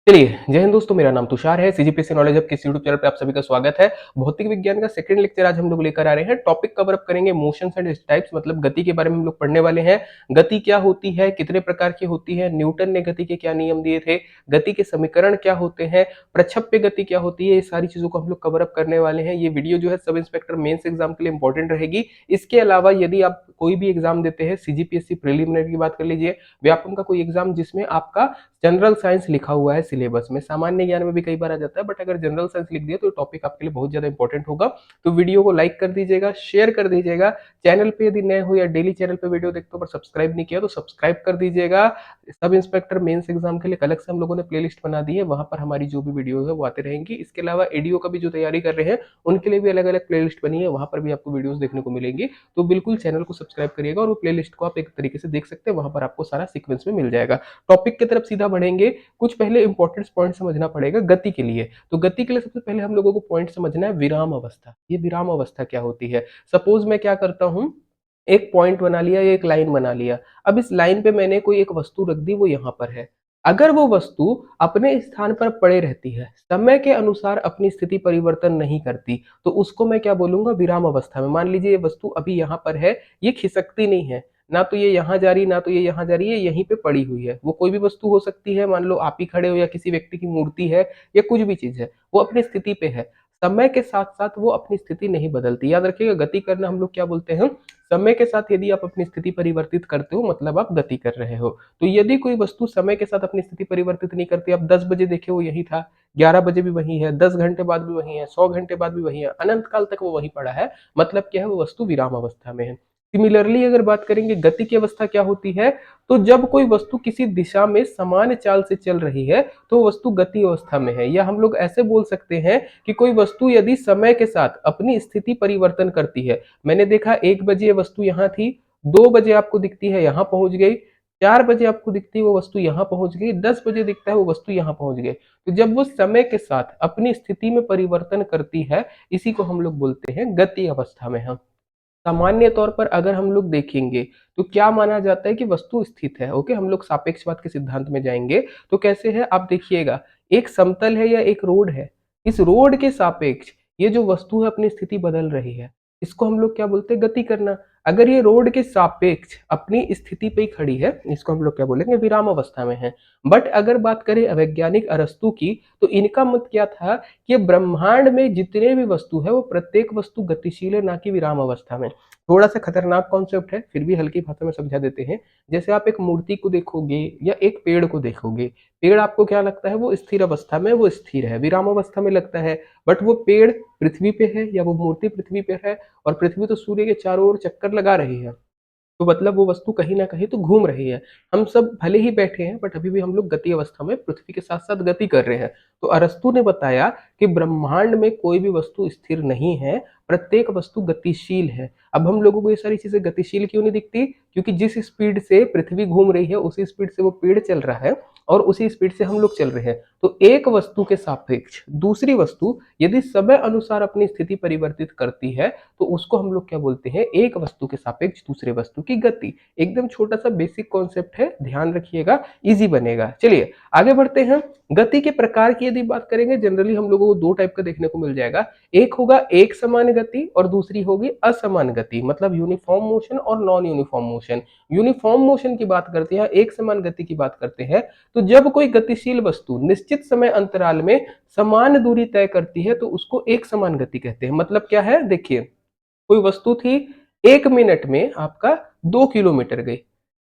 चलिए, जय हिंद दोस्तों, मेरा नाम तुषार है। सीजीपीएससी नॉलेज हब के इस यूट्यूब चैनल पे आप सभी का स्वागत है। भौतिक विज्ञान का सेकंड लेक्चर आज हम लोग लेकर आ रहे हैं। टॉपिक कवर अप करेंगे मोशंस एंड टाइप्स, मतलब गति के बारे में हम लोग पढ़ने वाले हैं। गति क्या होती है, कितने प्रकार की होती है, न्यूटन ने गति के क्या नियम दिए थे, गति के समीकरण क्या होते हैं, प्रक्षेप्य गति क्या होती है, ये सारी चीजों को हम लोग कवर अप करने वाले हैं। ये वीडियो जो है सब इंस्पेक्टर मेंस एग्जाम के लिए इंपॉर्टेंट रहेगी। इसके अलावा यदि आप कोई भी एग्जाम देते हैं, सीजीपीएससी प्रीलिमिनरी की बात कर लीजिए, व्यापम का कोई एग्जाम जिसमें आपका जनरल साइंस लिखा हुआ है सिलेबस में, सामान्य ज्ञान में भी कई बार आ जाता है, बट अगर जनरल साइंस लिख दिया तो टॉपिक आपके लिए बहुत ज्यादा इंपॉर्टेंट होगा। तो वीडियो को लाइक कर दीजिएगा, शेयर कर दीजिएगा। चैनल पे यदि नए हो या डेली चैनल पे वीडियो देखते हो पर सब्सक्राइब नहीं किया तो सब्सक्राइब कर दीजिएगा। सब इंस्पेक्टर मेंस एग्जाम के लिए अलग से हम लोगों ने प्लेलिस्ट बना दी है, वहां पर हमारी जो भी वीडियो है वो आते रहेंगी। इसके अलावा एडीओ का भी जो तैयारी कर रहे हैं उनके लिए भी अलग अलग प्लेलिस्ट बनी है, वहां पर भी आपको वीडियोस देखने को मिलेंगी। तो बिल्कुल चैनल को सब्सक्राइब करिएगा और वो प्लेलिस्ट को आप एक तरीके से देख सकते हैं, वहां पर आपको सारा सीक्वेंस में मिल जाएगा। टॉपिक की तरफ सीधा बढ़ेंगे। कुछ पहले इंपॉर्टेंट पॉइंट समझना पड़ेगा गति के लिए। तो गति के लिए सबसे पहले हम लोगों को पॉइंट समझना है विराम अवस्था। ये विराम अवस्था क्या होती है? सपोज मैं क्या करता हूं, एक पॉइंट बना लिया या एक लाइन बना लिया। अब इस लाइन पे मैंने कोई एक वस्तु रख दी, वो यहाँ पर है। अगर वो वस्तु अपने स्थान पर पड़े रहती है, समय के अनुसार अपनी स्थिति परिवर्तन नहीं करती, तो उसको मैं क्या बोलूंगा? विराम अवस्था में। मान लीजिए ये वस्तु अभी यहाँ पर है, ये खिसकती नहीं है, ना तो ये यहाँ जा रही, ना तो ये यहाँ जा रही है, यहीं पे पड़ी हुई है। वो कोई भी वस्तु हो सकती है, मान लो आप ही खड़े हो या किसी व्यक्ति की मूर्ति है या कुछ भी चीज है, वो अपनी स्थिति पे है। समय के साथ साथ वो अपनी स्थिति नहीं बदलती। याद रखिएगा, गति करना हम लोग क्या बोलते हैं? समय के साथ यदि आप अपनी स्थिति परिवर्तित करते हो मतलब आप गति कर रहे हो। तो यदि कोई वस्तु समय के साथ अपनी स्थिति परिवर्तित नहीं करती, आप 10 बजे देखे वो यही था, 11 बजे भी वही है, 10 घंटे बाद भी वही है, 100 घंटे बाद भी वही है, अनंत काल तक वो वही पड़ा है, मतलब क्या है? वो वस्तु विराम अवस्था में है। सिमिलरली अगर बात करेंगे गति की अवस्था क्या होती है, तो जब कोई वस्तु किसी दिशा में समान चाल से चल रही है तो वस्तु गति अवस्था में है। या हम लोग ऐसे बोल सकते हैं कि कोई वस्तु यदि समय के साथ अपनी स्थिति परिवर्तन करती है। मैंने देखा 1 बजे वस्तु यहाँ थी, 2 बजे आपको दिखती है यहाँ पहुंच गई, 4 बजे आपको दिखती है वो वस्तु यहाँ पहुंच गई, 10 बजे दिखता है वो वस्तु यहाँ पहुंच गई। तो जब वो समय के साथ अपनी स्थिति में परिवर्तन करती है, इसी को हम लोग बोलते हैं गति अवस्था में हम। सामान्य तौर पर अगर हम लोग देखेंगे तो क्या माना जाता है कि वस्तु स्थित है। ओके, हम लोग सापेक्षवाद के सिद्धांत में जाएंगे। तो कैसे है आप देखिएगा, एक समतल है या एक रोड है, इस रोड के सापेक्ष ये जो वस्तु है अपनी स्थिति बदल रही है, इसको हम लोग क्या बोलते हैं? गति करना। अगर ये रोड के सापेक्ष अपनी स्थिति पे ही खड़ी है, इसको हम लोग क्या बोलेंगे? विराम अवस्था में है। बट अगर बात करें वैज्ञानिक अरस्तू की, तो इनका मत क्या था कि ब्रह्मांड में जितने भी वस्तु है वो प्रत्येक वस्तु गतिशील है, ना कि विराम अवस्था में। थोड़ा सा खतरनाक कॉन्सेप्ट है, फिर भी हल्की भाषा में समझा देते हैं। जैसे आप एक मूर्ति को देखोगे या एक पेड़ को देखोगे, पेड़ आपको क्या लगता है? वो स्थिर अवस्था में, वो स्थिर है, विराम अवस्था में लगता है। बट वो पेड़ पृथ्वी पे है या वो मूर्ति पृथ्वी पे है, और पृथ्वी तो सूर्य के चारों ओर चक्कर लगा रही है, तो मतलब वो वस्तु कहीं ना कहीं तो घूम रही है। हम सब भले ही बैठे हैं बट अभी भी हम लोग गति अवस्था में पृथ्वी के साथ साथ गति कर रहे हैं। तो अरस्तु ने बताया कि ब्रह्मांड में कोई भी वस्तु स्थिर नहीं है, प्रत्येक वस्तु गतिशील है। अब हम लोगों को ये सारी चीजें गतिशील क्यों नहीं दिखती? क्योंकि जिस स्पीड से पृथ्वी घूम रही है उसी स्पीड से वो पेड़ चल रहा है और उसी स्पीड से हम लोग चल रहे हैं। तो एक वस्तु के सापेक्ष दूसरी वस्तु यदि समय अनुसार अपनी स्थिति परिवर्तित करती है तो उसको हम लोग क्या बोलते हैं? एक वस्तु के सापेक्ष दूसरे वस्तु की गति। एकदम छोटा सा बेसिक कॉन्सेप्ट है, ध्यान रखिएगा, इजी बनेगा। चलिए आगे बढ़ते हैं। गति के प्रकार की यदि बात करेंगे, जनरली हम लोगों को दो टाइप का देखने को मिल जाएगा। एक होगा एक समान गति और दूसरी होगी असमान गति, मतलब यूनिफॉर्म मोशन और non uniform motion. Uniform motion की बात करते हैं, एक समान गति की बात करते हैं, तो जब कोई गतिशील वस्तु निश्चित समय अंतराल में समान दूरी तय करती है तो उसको एक समान गति कहते हैं। मतलब क्या है? देखिए, कोई वस्तु थी, 1 मिनट में आपका 2 किलोमीटर गई,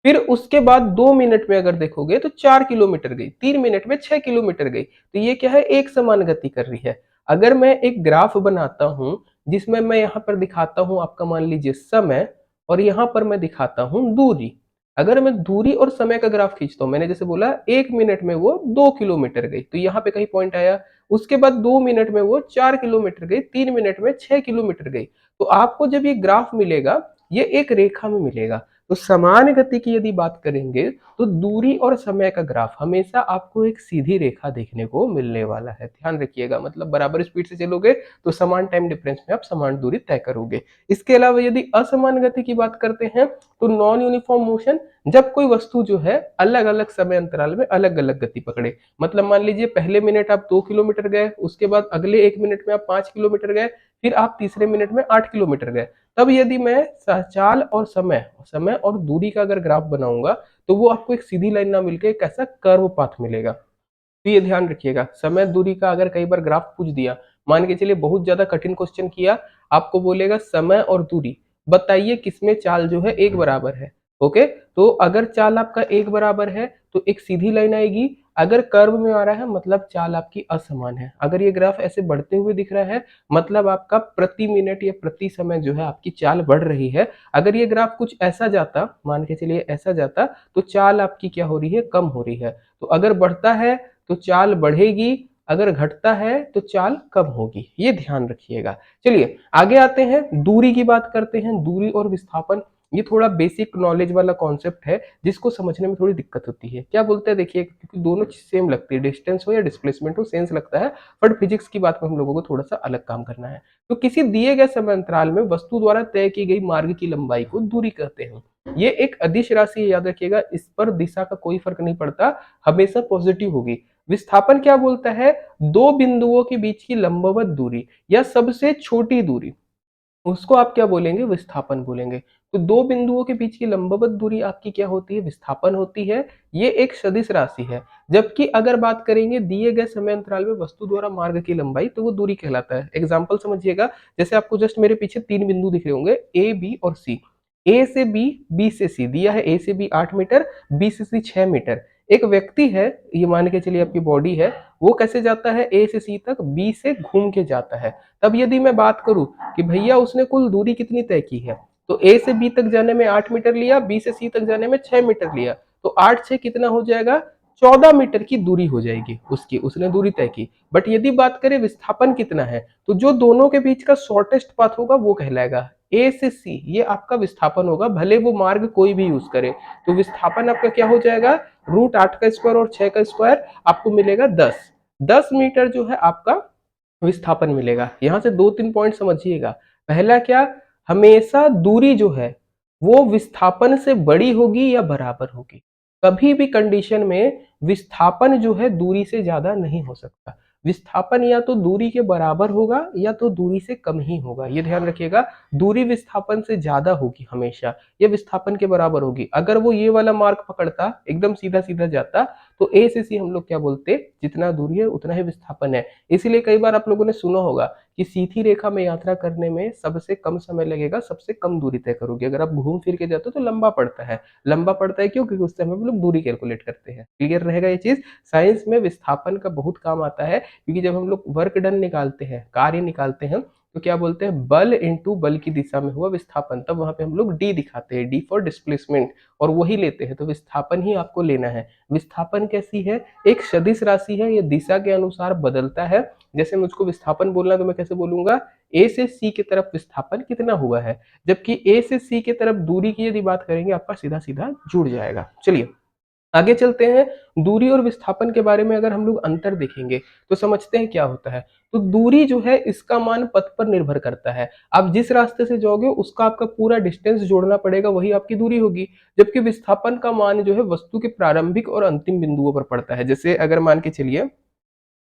फिर उसके बाद 2 मिनट में अगर देखोगे तो 4 किलोमीटर गई, 3 मिनट में 6 किलोमीटर गई। तो ये क्या है? एक समान गति कर रही है। अगर मैं एक ग्राफ बनाता हूं जिसमें मैं यहाँ पर दिखाता हूं आपका मान लीजिए समय, और यहाँ पर मैं दिखाता हूं दूरी। अगर मैं दूरी और समय का ग्राफ खींचता हूं, मैंने जैसे बोला 1 मिनट में वो 2 किलोमीटर गई, तो यहाँ पे कहीं पॉइंट आया। उसके बाद 2 मिनट में वो 4 किलोमीटर गई, 3 मिनट में 6 किलोमीटर गई। तो आपको जब ये ग्राफ मिलेगा, ये एक रेखा में मिलेगा। तो समान गति की यदि बात करेंगे तो दूरी और समय का ग्राफ हमेशा आपको एक सीधी रेखा देखने को मिलने वाला है। ध्यान रखिएगा, मतलब बराबर स्पीड से चलोगे तो समान टाइम डिफरेंस में आप समान दूरी तय करोगे। इसके अलावा यदि असमान गति की बात करते हैं तो नॉन यूनिफॉर्म मोशन, जब कोई वस्तु जो है अलग अलग समय अंतराल में अलग अलग गति पकड़े। मतलब मान लीजिए पहले मिनट आप 2 किलोमीटर गए, उसके बाद अगले 1 मिनट में आप 5 किलोमीटर गए, फिर आप तीसरे मिनट में 8 किलोमीटर गए। तब यदि मैं चाल और समय समय और दूरी का अगर ग्राफ बनाऊंगा तो वो आपको एक सीधी लाइन ना मिलकर एक ऐसा कर्व पाथ मिलेगा। तो ये ध्यान रखिएगा, समय दूरी का अगर कई बार ग्राफ पूछ दिया, मान के चलिए बहुत ज्यादा कठिन क्वेश्चन किया, आपको बोलेगा समय और दूरी बताइए किसमें चाल जो है एक बराबर है। ओके, तो अगर चाल आपका एक बराबर है तो एक सीधी लाइन आएगी, अगर कर्व में आ रहा है मतलब चाल आपकी असमान है। अगर ये ग्राफ ऐसे बढ़ते हुए दिख रहा है मतलब आपका प्रति मिनट या प्रति समय जो है आपकी चाल बढ़ रही है। अगर ये ग्राफ कुछ ऐसा जाता, मान के चलिए ऐसा जाता, तो चाल आपकी क्या हो रही है, कम हो रही है। तो अगर बढ़ता है तो चाल बढ़ेगी, अगर घटता है तो चाल कम होगी, ये ध्यान रखिएगा। चलिए आगे आते हैं, दूरी की बात करते हैं। दूरी और विस्थापन ये थोड़ा बेसिक नॉलेज वाला कॉन्सेप्ट है जिसको समझने में थोड़ी दिक्कत होती है। क्या बोलते हैं देखिए, क्योंकि दोनों चीज सेम लगती है, डिस्टेंस हो या डिस्प्लेसमेंट हो सेंस लगता है, बट फिजिक्स की बात में हम लोगों को थोड़ा सा अलग काम करना है। तो किसी दिए गए समय अंतराल में वस्तु द्वारा तय की गई मार्ग की लंबाई को दूरी कहते हैं। ये एक अदिश राशि है, याद रखिएगा, इस पर दिशा का कोई फर्क नहीं पड़ता, हमेशा पॉजिटिव होगी। विस्थापन क्या बोलता है, दो बिंदुओं के बीच की लंबवत दूरी या सबसे छोटी दूरी, उसको आप क्या बोलेंगे, विस्थापन बोलेंगे। तो दो बिंदुओं के बीच की लंबवत दूरी आपकी क्या होती है, विस्थापन होती है। ये एक सदिश राशि है। जबकि अगर बात करेंगे दिए गए समय अंतराल में वस्तु द्वारा मार्ग की लंबाई, तो वो दूरी कहलाता है। एग्जाम्पल समझिएगा, जैसे आपको जस्ट मेरे पीछे 3 बिंदु दिख रहे होंगे, ए बी और सी। ए से बी, बी से सी दिया है, ए से बी 8 मीटर, बी से सी 6 मीटर। एक व्यक्ति है, ये मान के चलिए आपकी बॉडी है, वो कैसे जाता है ए से सी तक, बी से घूम के जाता है। तब यदि मैं बात करूं कि भैया उसने कुल दूरी कितनी तय की है, तो ए से बी तक जाने में 8 मीटर लिया, बी से सी तक जाने में 6 मीटर लिया, तो 8 6 कितना हो जाएगा, 14 मीटर की दूरी हो जाएगी उसकी, उसने दूरी तय की। बट यदि बात करें विस्थापन कितना है, तो जो दोनों के बीच का शॉर्टेस्ट पाथ होगा वो कहलाएगा ए से सी, ये आपका विस्थापन होगा, भले वो मार्ग कोई भी यूज करे। तो विस्थापन आपका क्या हो जाएगा, √8 का स्क्वायर और 6 का स्क्वायर आपको मिलेगा 10। 10 मीटर जो है आपका विस्थापन मिलेगा। यहां से 2 3 पॉइंट समझिएगा। पहला क्या, हमेशा दूरी जो है वो विस्थापन से बड़ी होगी या बराबर होगी। कभी भी कंडीशन में विस्थापन जो है दूरी से ज्यादा नहीं हो सकता। विस्थापन या तो दूरी के बराबर होगा या तो दूरी से कम ही होगा, ये ध्यान रखिएगा। दूरी विस्थापन से ज्यादा होगी हमेशा, ये विस्थापन के बराबर होगी। अगर वो ये वाला मार्ग पकड़ता, एकदम सीधा सीधा जाता, तो ए से सी हम लोग क्या बोलते, जितना दूरी है उतना ही विस्थापन है। इसीलिए कई बार आप लोगों ने सुना होगा कि सीधी रेखा में यात्रा करने में सबसे कम समय लगेगा, सबसे कम दूरी तय करोगे। अगर आप घूम फिर के जाते हो तो लंबा पड़ता है। लंबा पड़ता है क्यों, क्योंकि उस समय हम लोग दूरी कैलकुलेट करते हैं। क्लियर रहेगा ये चीज। साइंस में विस्थापन का बहुत काम आता है, क्योंकि जब हम लोग वर्क डन निकालते हैं, कार्य निकालते हैं, तो क्या बोलते हैं, बल इनटू बल की दिशा में हुआ विस्थापन, तब वहां पे हम लोग डी दिखाते हैं, डी फॉर डिस्प्लेसमेंट, और वही लेते हैं। तो विस्थापन ही आपको लेना है। विस्थापन कैसी है, एक सदिश राशि है, ये दिशा के अनुसार बदलता है। जैसे मुझको विस्थापन बोलना है तो मैं कैसे बोलूंगा, ए से सी की तरफ विस्थापन कितना हुआ है, जबकि ए से सी की तरफ दूरी की यदि बात करेंगे आपका सीधा सीधा जुड़ जाएगा। चलिए आगे चलते हैं। दूरी और विस्थापन के बारे में अगर हम लोग अंतर देखेंगे तो समझते हैं क्या होता है। तो दूरी जो है इसका मान पथ पर निर्भर करता है। आप जिस रास्ते से जाओगे उसका आपका पूरा डिस्टेंस जोड़ना पड़ेगा, वही आपकी दूरी होगी। जबकि विस्थापन का मान जो है वस्तु के प्रारंभिक और अंतिम बिंदुओं पर पड़ता है। जैसे अगर मान के चलिए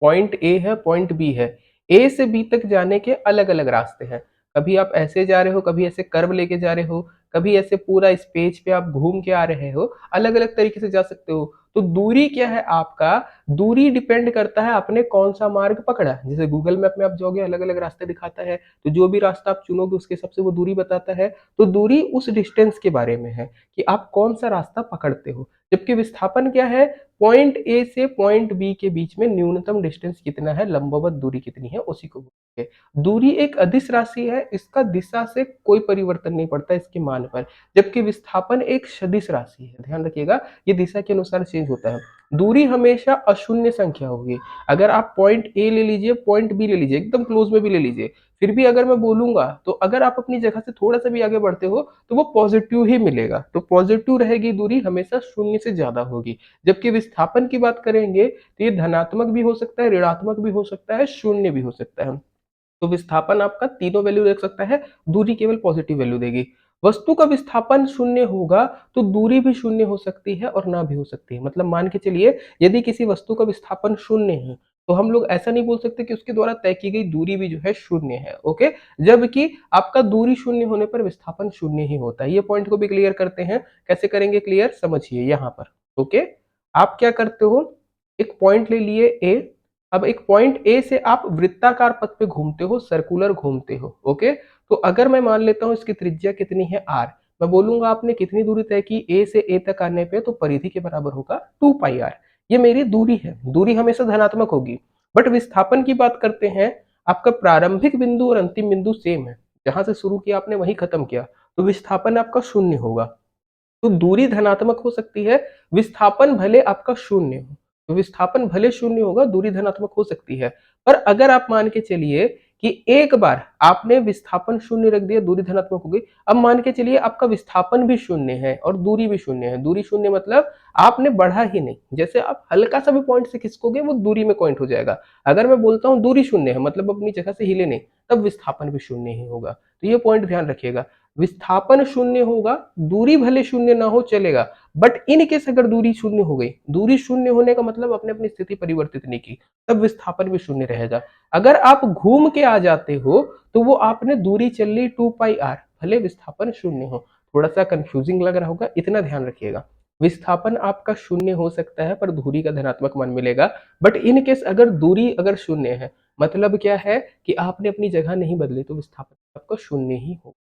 पॉइंट ए है, पॉइंट बी है, ए से बी तक जाने के अलग अलग रास्ते हैं। कभी आप ऐसे जा रहे हो, कभी ऐसे कर्व लेके जा रहे हो, कभी ऐसे पूरा इस पेज पे आप घूम के आ रहे हो, अलग अलग तरीके से जा सकते हो। तो दूरी क्या है आपका, दूरी डिपेंड करता है आपने कौन सा मार्ग पकड़ा। जैसे गूगल मैप में आप जाओगे अलग अलग रास्ते दिखाता है, तो जो भी रास्ता आप चुनोगे उसके हिसाब से वो दूरी बताता है। तो दूरी उस डिस्टेंस के बारे में है कि आप कौन सा रास्ता पकड़ते हो। जबकि विस्थापन क्या है, पॉइंट ए से पॉइंट बी के बीच में न्यूनतम डिस्टेंस कितना है, लंबवत दूरी कितनी है, उसी को बोलते हैं। दूरी एक अदिश राशि है, इसका दिशा से कोई परिवर्तन नहीं पड़ता इसके मान पर। जबकि विस्थापन एक सदिश राशि है, ध्यान रखिएगा, ये दिशा के अनुसार चेंज होता है। दूरी हमेशा अशून्य संख्या होगी। अगर आप पॉइंट ए ले लीजिए, पॉइंट बी ले लीजिए, एकदम क्लोज में भी ले लीजिए, फिर भी अगर मैं बोलूंगा तो अगर आप अपनी जगह से थोड़ा सा भी आगे बढ़ते हो तो वो पॉजिटिव ही मिलेगा। तो पॉजिटिव रहेगी दूरी, हमेशा शून्य से ज्यादा होगी। जबकि विस्थापन की बात करेंगे तो ये धनात्मक भी हो सकता है, ऋणात्मक भी हो सकता है, शून्य भी हो सकता है। तो विस्थापन आपका तीनों वैल्यू देख सकता है, दूरी केवल पॉजिटिव वैल्यू देगी। वस्तु का विस्थापन शून्य होगा तो दूरी भी शून्य हो सकती है और ना भी हो सकती है। मतलब मान के चलिए यदि किसी वस्तु का विस्थापन शून्य है तो हम लोग ऐसा नहीं बोल सकते कि उसके द्वारा तय की गई दूरी भी जो है शून्य है। ओके, जबकि आपका दूरी शून्य होने पर विस्थापन शून्य ही होता है। ये पॉइंट को भी क्लियर करते हैं। कैसे करेंगे क्लियर, समझिए यहाँ पर। ओके, आप क्या करते हो, एक पॉइंट ले लिए ए। अब एक पॉइंट ए से आप वृत्ताकार पथ पे घूमते हो, सर्कुलर घूमते हो। ओके, तो अगर मैं मान लेता हूं इसकी त्रिज्या कितनी है आर, मैं बोलूंगा आपने कितनी दूरी तय की ए से ए तक आने पे, तो परिधि के बराबर होगा 2 पाई आर। ये मेरी दूरी है, दूरी हमेशा धनात्मक होगी। बट विस्थापन की बात करते हैं, आपका प्रारंभिक बिंदु और अंतिम बिंदु सेम है, जहां से शुरू किया आपने वहीं खत्म किया, तो विस्थापन आपका शून्य होगा। तो दूरी धनात्मक हो सकती है, विस्थापन भले आपका शून्य हो। तो विस्थापन भले शून्य होगा, दूरी धनात्मक हो सकती है। पर अगर आप मान के चलिए कि एक बार आपने विस्थापन शून्य रख दिया, दूरी धनात्मक हो गई। अब मान के चलिए आपका विस्थापन भी शून्य है और दूरी भी शून्य है। दूरी शून्य मतलब आपने बढ़ा ही नहीं, जैसे आप हल्का सा भी पॉइंट से खिसकोगे वो दूरी में पॉइंट हो जाएगा। अगर मैं बोलता हूं दूरी शून्य है मतलब अपनी जगह से हिले नहीं, तब विस्थापन भी शून्य ही होगा। तो ये पॉइंट ध्यान रखिएगा, विस्थापन शून्य होगा, दूरी भले शून्य ना हो चलेगा, बट इन केस अगर दूरी शून्य हो गई, दूरी शून्य होने का मतलब आपने अपनी स्थिति परिवर्तित नहीं की, तब विस्थापन भी शून्य रहेगा। अगर आप घूम के आ जाते हो तो वो आपने दूरी चल ली 2 पाई आर, भले विस्थापन शून्य हो। थोड़ा सा कंफ्यूजिंग लग रहा होगा, इतना ध्यान रखिएगा। विस्थापन आपका शून्य हो सकता है पर दूरी का धनात्मक मान मिलेगा। बट इन केस अगर दूरी अगर शून्य है, मतलब क्या है कि आपने अपनी जगह नहीं बदली, तो विस्थापन आपका शून्य ही हो।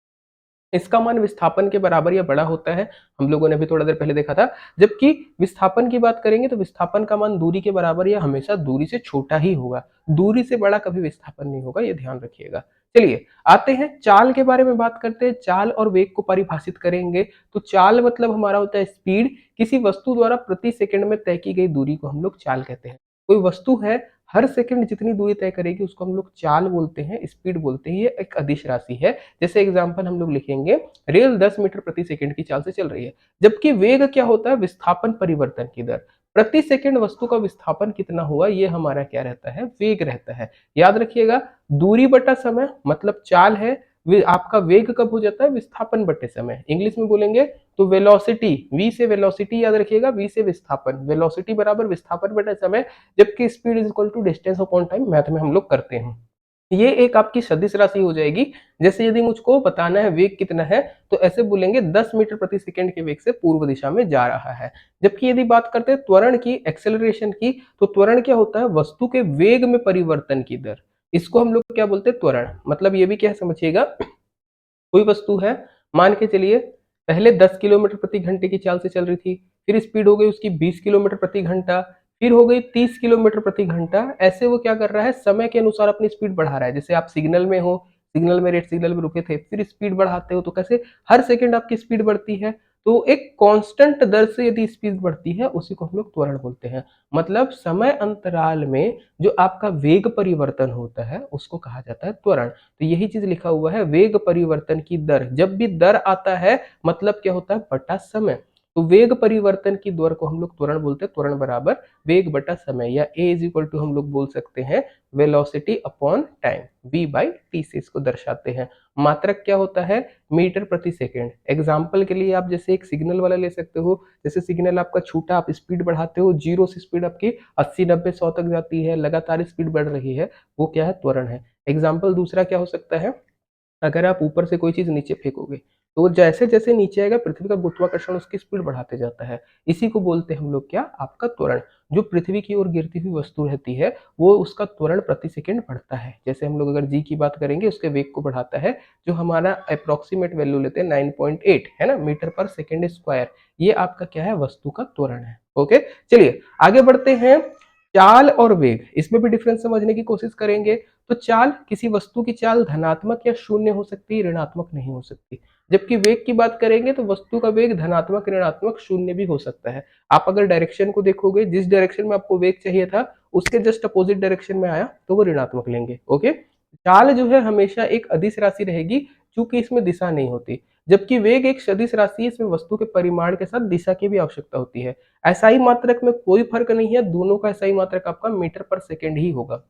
इसका मान विस्थापन के बराबर या बड़ा होता है, हम लोगों ने अभी थोड़ा देर पहले देखा था। जबकि विस्थापन की बात करेंगे तो विस्थापन का मान दूरी के बराबर या हमेशा दूरी से छोटा ही होगा, दूरी से बड़ा कभी विस्थापन नहीं होगा, ये ध्यान रखिएगा। चलिए आते हैं चाल के बारे में बात करते हैं। चाल और वेग को परिभाषित करेंगे। तो चाल मतलब हमारा होता है स्पीड, किसी वस्तु द्वारा प्रति सेकंड में तय की गई दूरी को हम लोग चाल कहते हैं। कोई वस्तु है, हर सेकंड जितनी दूरी तय करेगी उसको हम लोग चाल बोलते हैं, स्पीड बोलते हैं। ये एक अदिश राशि है। जैसे एग्जांपल हम लोग लिखेंगे, रेल 10 मीटर प्रति सेकंड की चाल से चल रही है। जबकि वेग क्या होता है, विस्थापन परिवर्तन की दर। प्रति सेकंड वस्तु का विस्थापन कितना हुआ, ये हमारा क्या रहता है, वेग रहता है। याद रखिएगा, दूरी बटा समय मतलब चाल है, आपका वेग कब हो जाता है, विस्थापन बटे समय। इंग्लिश में बोलेंगे तो वेलोसिटी, वी से वेलोसिटी याद रखिएगा, वी से विस्थापन, वेलोसिटी बराबर विस्थापन बटे समय। जबकि speed is equal to distance upon time, math में हम लोग करते हैं। ये एक आपकी सदिश राशि हो जाएगी। जैसे यदि मुझको बताना है वेग कितना है, तो ऐसे बोलेंगे 10 मीटर प्रति सेकंड के वेग से पूर्व दिशा में जा रहा है। जबकि यदि बात करते हैं त्वरण की, एक्सेलरेशन की, तो त्वरण क्या होता है, वस्तु के वेग में परिवर्तन की दर। इसको हम लोग क्या बोलते हैं, त्वरण। मतलब ये भी क्या समझिएगा, कोई वस्तु है, मान के चलिए पहले 10 किलोमीटर प्रति घंटे की चाल से चल रही थी, फिर स्पीड हो गई उसकी 20 किलोमीटर प्रति घंटा, फिर हो गई 30 किलोमीटर प्रति घंटा। ऐसे वो क्या कर रहा है, समय के अनुसार अपनी स्पीड बढ़ा रहा है। जैसे आप सिग्नल में हो, सिग्नल में, रेड सिग्नल में रुके थे, फिर स्पीड बढ़ाते हो, तो कैसे हर सेकंड आपकी स्पीड बढ़ती है। तो एक कांस्टेंट दर से यदि स्पीड बढ़ती है, उसी को हम लोग त्वरण बोलते हैं। मतलब समय अंतराल में जो आपका वेग परिवर्तन होता है उसको कहा जाता है त्वरण। तो यही चीज लिखा हुआ है, वेग परिवर्तन की दर। जब भी दर आता है मतलब क्या होता है, बटा समय। तो वेग परिवर्तन की दर को हम लोग त्वरण बोलते हैं। त्वरण बराबर वेग बटा समय, या ए इज इक्वल टू हम लोग बोल सकते हैं velocity upon time, v by t से इसको दर्शाते हैं। मात्रक क्या होता है, मीटर प्रति सेकेंड। एग्जाम्पल के लिए आप जैसे एक सिग्नल वाला ले सकते हो। जैसे सिग्नल आपका छूटा, आप स्पीड बढ़ाते हो, जीरो से स्पीड आपकी 80 90 100 तक जाती है, लगातार स्पीड बढ़ रही है, वो क्या है, त्वरण है। एग्जाम्पल दूसरा क्या हो सकता है, अगर आप ऊपर से कोई चीज नीचे फेंकोगे, तो वो जैसे जैसे नीचे आएगा पृथ्वी का गुरुत्वाकर्षण उसकी स्पीड बढ़ाते जाता है। इसी को बोलते हैं हम लोग क्या, आपका त्वरण। जो पृथ्वी की ओर गिरती हुई वस्तु रहती है, वो उसका त्वरण प्रति सेकंड बढ़ता है। जैसे हम लोग अगर जी की बात करेंगे, उसके वेग को बढ़ाता है, जो हमारा अप्रोक्सीमेट वैल्यू लेते हैं 9.8 है ना, मीटर पर सेकेंड स्क्वायर। ये आपका क्या है, वस्तु का त्वरण है। ओके, चलिए आगे बढ़ते हैं। चाल और वेग, इसमें भी डिफरेंस समझने की कोशिश करेंगे। तो चाल, किसी वस्तु की चाल धनात्मक या शून्य हो सकती है, ऋणात्मक नहीं हो सकती। जबकि वेग की बात करेंगे तो वस्तु का वेग धनात्मक, ऋणात्मक, शून्य भी हो सकता है। आप अगर डायरेक्शन को देखोगे, जिस डायरेक्शन में आपको वेग चाहिए था उसके जस्ट अपोजिट डायरेक्शन में आया तो वो ऋणात्मक लेंगे। ओके, चाल जो है हमेशा एक अदिश राशि रहेगी, क्योंकि इसमें दिशा नहीं होती। जबकि वेग एक सदिश राशि है, इसमें वस्तु के परिमाण के साथ दिशा की भी आवश्यकता होती है। एसआई मात्रक में कोई फर्क नहीं है, दोनों का एसआई मात्रक आपका मीटर पर सेकेंड ही होगा।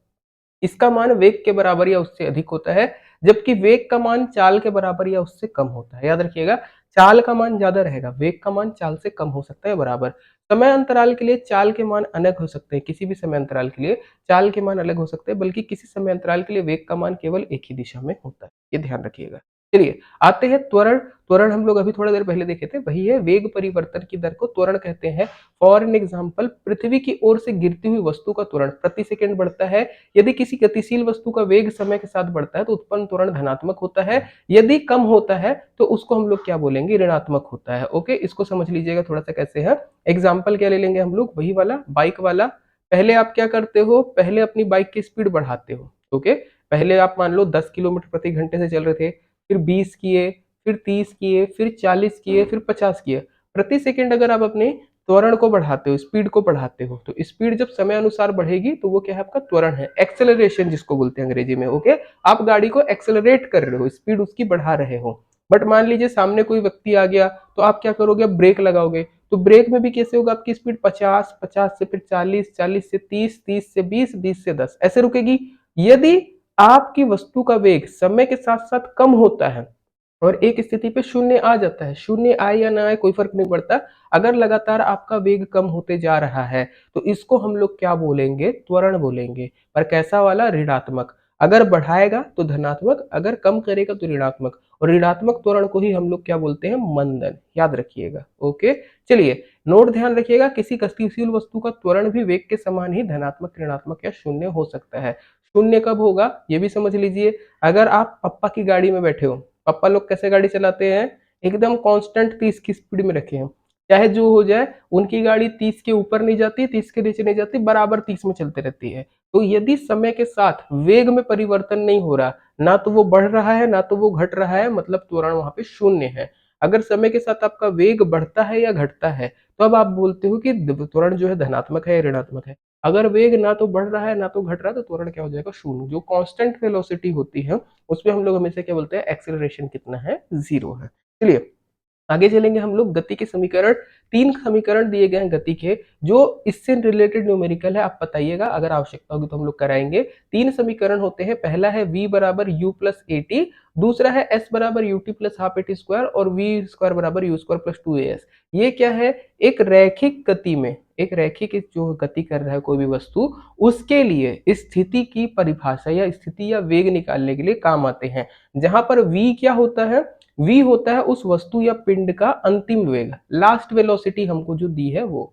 इसका मान वेग के बराबर या उससे अधिक होता है, जबकि वेग का मान चाल के बराबर या उससे कम होता है। याद रखिएगा, चाल का मान ज्यादा रहेगा, वेग का मान चाल से कम हो सकता है बराबर। समय अंतराल के लिए चाल के मान अलग हो सकते हैं, किसी भी समय अंतराल के लिए चाल के मान अलग हो सकते हैं, बल्कि किसी समय अंतराल के लिए वेग का मान केवल एक ही दिशा में होता है, ये ध्यान रखिएगा। चलिए आते हैं त्वरण। त्वरण हम लोग अभी थोड़ा देर पहले देखे थे, वही है वेग परिवर्तन की दर को त्वरण कहते हैं। फॉर एन एग्जाम्पल, पृथ्वी की ओर से गिरती हुई वस्तु का त्वरण प्रति सेकंड बढ़ता है। यदि किसी गतिशील वस्तु का वेग समय के साथ बढ़ता है तो उत्पन्न त्वरण धनात्मक होता है। यदि कम होता है तो उसको हम लोग क्या बोलेंगे, ऋणात्मक होता है। ओके, इसको समझ लीजिएगा थोड़ा सा कैसे है। एग्जाम्पल क्या ले लेंगे हम लोग, वही वाला बाइक वाला। पहले आप क्या करते हो, पहले अपनी बाइक की स्पीड बढ़ाते हो। ओके, पहले आप मान लो 10 किलोमीटर प्रति घंटे से चल रहे थे, फिर 20 किए, फिर 30 किए, फिर 40 किए, फिर 50 किए। प्रति सेकंड अगर आप अपने त्वरण को बढ़ाते हो, स्पीड को बढ़ाते हो, तो स्पीड जब समय अनुसार बढ़ेगी तो वो क्या है, आपका त्वरण है, एक्सेलरेशन जिसको बोलते हैं अंग्रेजी में। ओके, आप गाड़ी को एक्सेलरेट कर रहे हो, स्पीड उसकी बढ़ा रहे हो। बट मान लीजिए सामने कोई व्यक्ति आ गया, तो आप क्या करोगे, ब्रेक लगाओगे। तो ब्रेक में भी कैसे होगा, आपकी स्पीड 50, 50 से फिर 40, 40 से 30, 30 से 20, 20 से 10 ऐसे रुकेगी। यदि आपकी वस्तु का वेग समय के साथ साथ कम होता है और एक स्थिति पे शून्य आ जाता है, शून्य आए या ना आए कोई फर्क नहीं पड़ता, अगर लगातार आपका वेग कम होते जा रहा है तो इसको हम लोग क्या बोलेंगे, त्वरण बोलेंगे। पर कैसा वाला, ऋणात्मक। अगर बढ़ाएगा तो धनात्मक, अगर कम करेगा तो ऋणात्मक। और ऋणात्मक त्वरण को ही हम लोग क्या बोलते हैं, मंदन। याद रखिएगा। ओके, चलिए नोट ध्यान रखिएगा, किसी गतिशील वस्तु का त्वरण भी वेग के समान ही धनात्मक, ऋणात्मक या शून्य हो सकता है। शून्य कब होगा ये भी समझ लीजिए, अगर आप पप्पा की गाड़ी में बैठे हो, पापा लोग कैसे गाड़ी चलाते हैं, एकदम कांस्टेंट 30 की स्पीड में रखे हैं, चाहे जो हो जाए, उनकी गाड़ी 30 के ऊपर नहीं जाती, 30 के नीचे नहीं जाती, बराबर 30 में चलते रहती है। तो यदि समय के साथ वेग में परिवर्तन नहीं हो रहा, ना तो वो बढ़ रहा है ना तो वो घट रहा है, मतलब त्वरण वहां पे शून्य है। अगर समय के साथ आपका वेग बढ़ता है या घटता है तो अब आप बोलते हो कि त्वरण जो है धनात्मक है या ऋणात्मक है। अगर वेग ना तो बढ़ रहा है ना तो घट रहा है तो त्वरण क्या हो जाएगा, शून्य। जो कांस्टेंट वेलोसिटी होती है उसमें हम लोग हमेशा क्या बोलते हैं, एक्सेलरेशन कितना है, 0 है। चलिए आगे चलेंगे हम लोग, गति के समीकरण। 3 समीकरण दिए गए हैं गति के, जो इससे रिलेटेड न्यूमेरिकल है, आप बताइएगा, अगर आवश्यकता होगी तो हम लोग कराएंगे। 3 समीकरण होते हैं, पहला है v बराबर u प्लस ए टी, दूसरा है s बराबर U T plus half A T square, और v स्क्वायर बराबर यू स्क्वायर प्लस 2as। ये क्या है, एक रैखिक गति में, एक रैखिक जो गति कर रहा है कोई भी वस्तु, उसके लिए स्थिति की परिभाषा या स्थिति या वेग निकालने के लिए काम आते हैं। जहां पर v क्या होता है, v होता है उस वस्तु या पिंड का अंतिम वेग, लास्ट वेलोसिटी हमको जो दी है वो।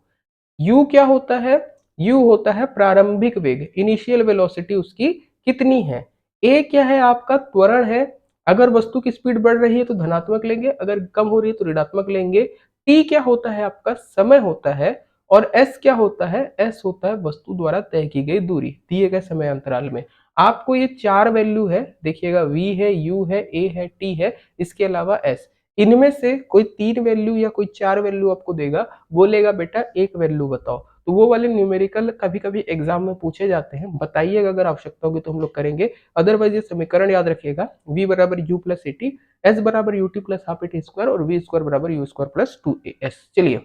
u क्या होता है, u होता है प्रारंभिक वेग, इनिशियल वेलोसिटी उसकी कितनी है। a क्या है, आपका त्वरण है, अगर वस्तु की स्पीड बढ़ रही है तो धनात्मक लेंगे, अगर कम हो रही है तो ऋणात्मक लेंगे। t क्या होता है, आपका समय होता है। और s क्या होता है, s होता है वस्तु द्वारा तय की गई दूरी दिए गए समय अंतराल में। आपको ये 4 वैल्यू है, देखिएगा v है, u है, a है, t है, इसके अलावा s। इनमें से कोई 3 वैल्यू या कोई 4 वैल्यू आपको देगा, बोलेगा बेटा एक वैल्यू बताओ, तो वो वाले न्यूमेरिकल कभी कभी एग्जाम में पूछे जाते हैं, बताइएगा, अगर आवश्यकता होगी तो हम लोग करेंगे। अदरवाइज ये समीकरण याद रखिएगा, v बराबर u plus A T, S बराबर U T plus half A T square, और वी स्क्वायर बराबर यू स्क्वायर प्लस 2as। चलिए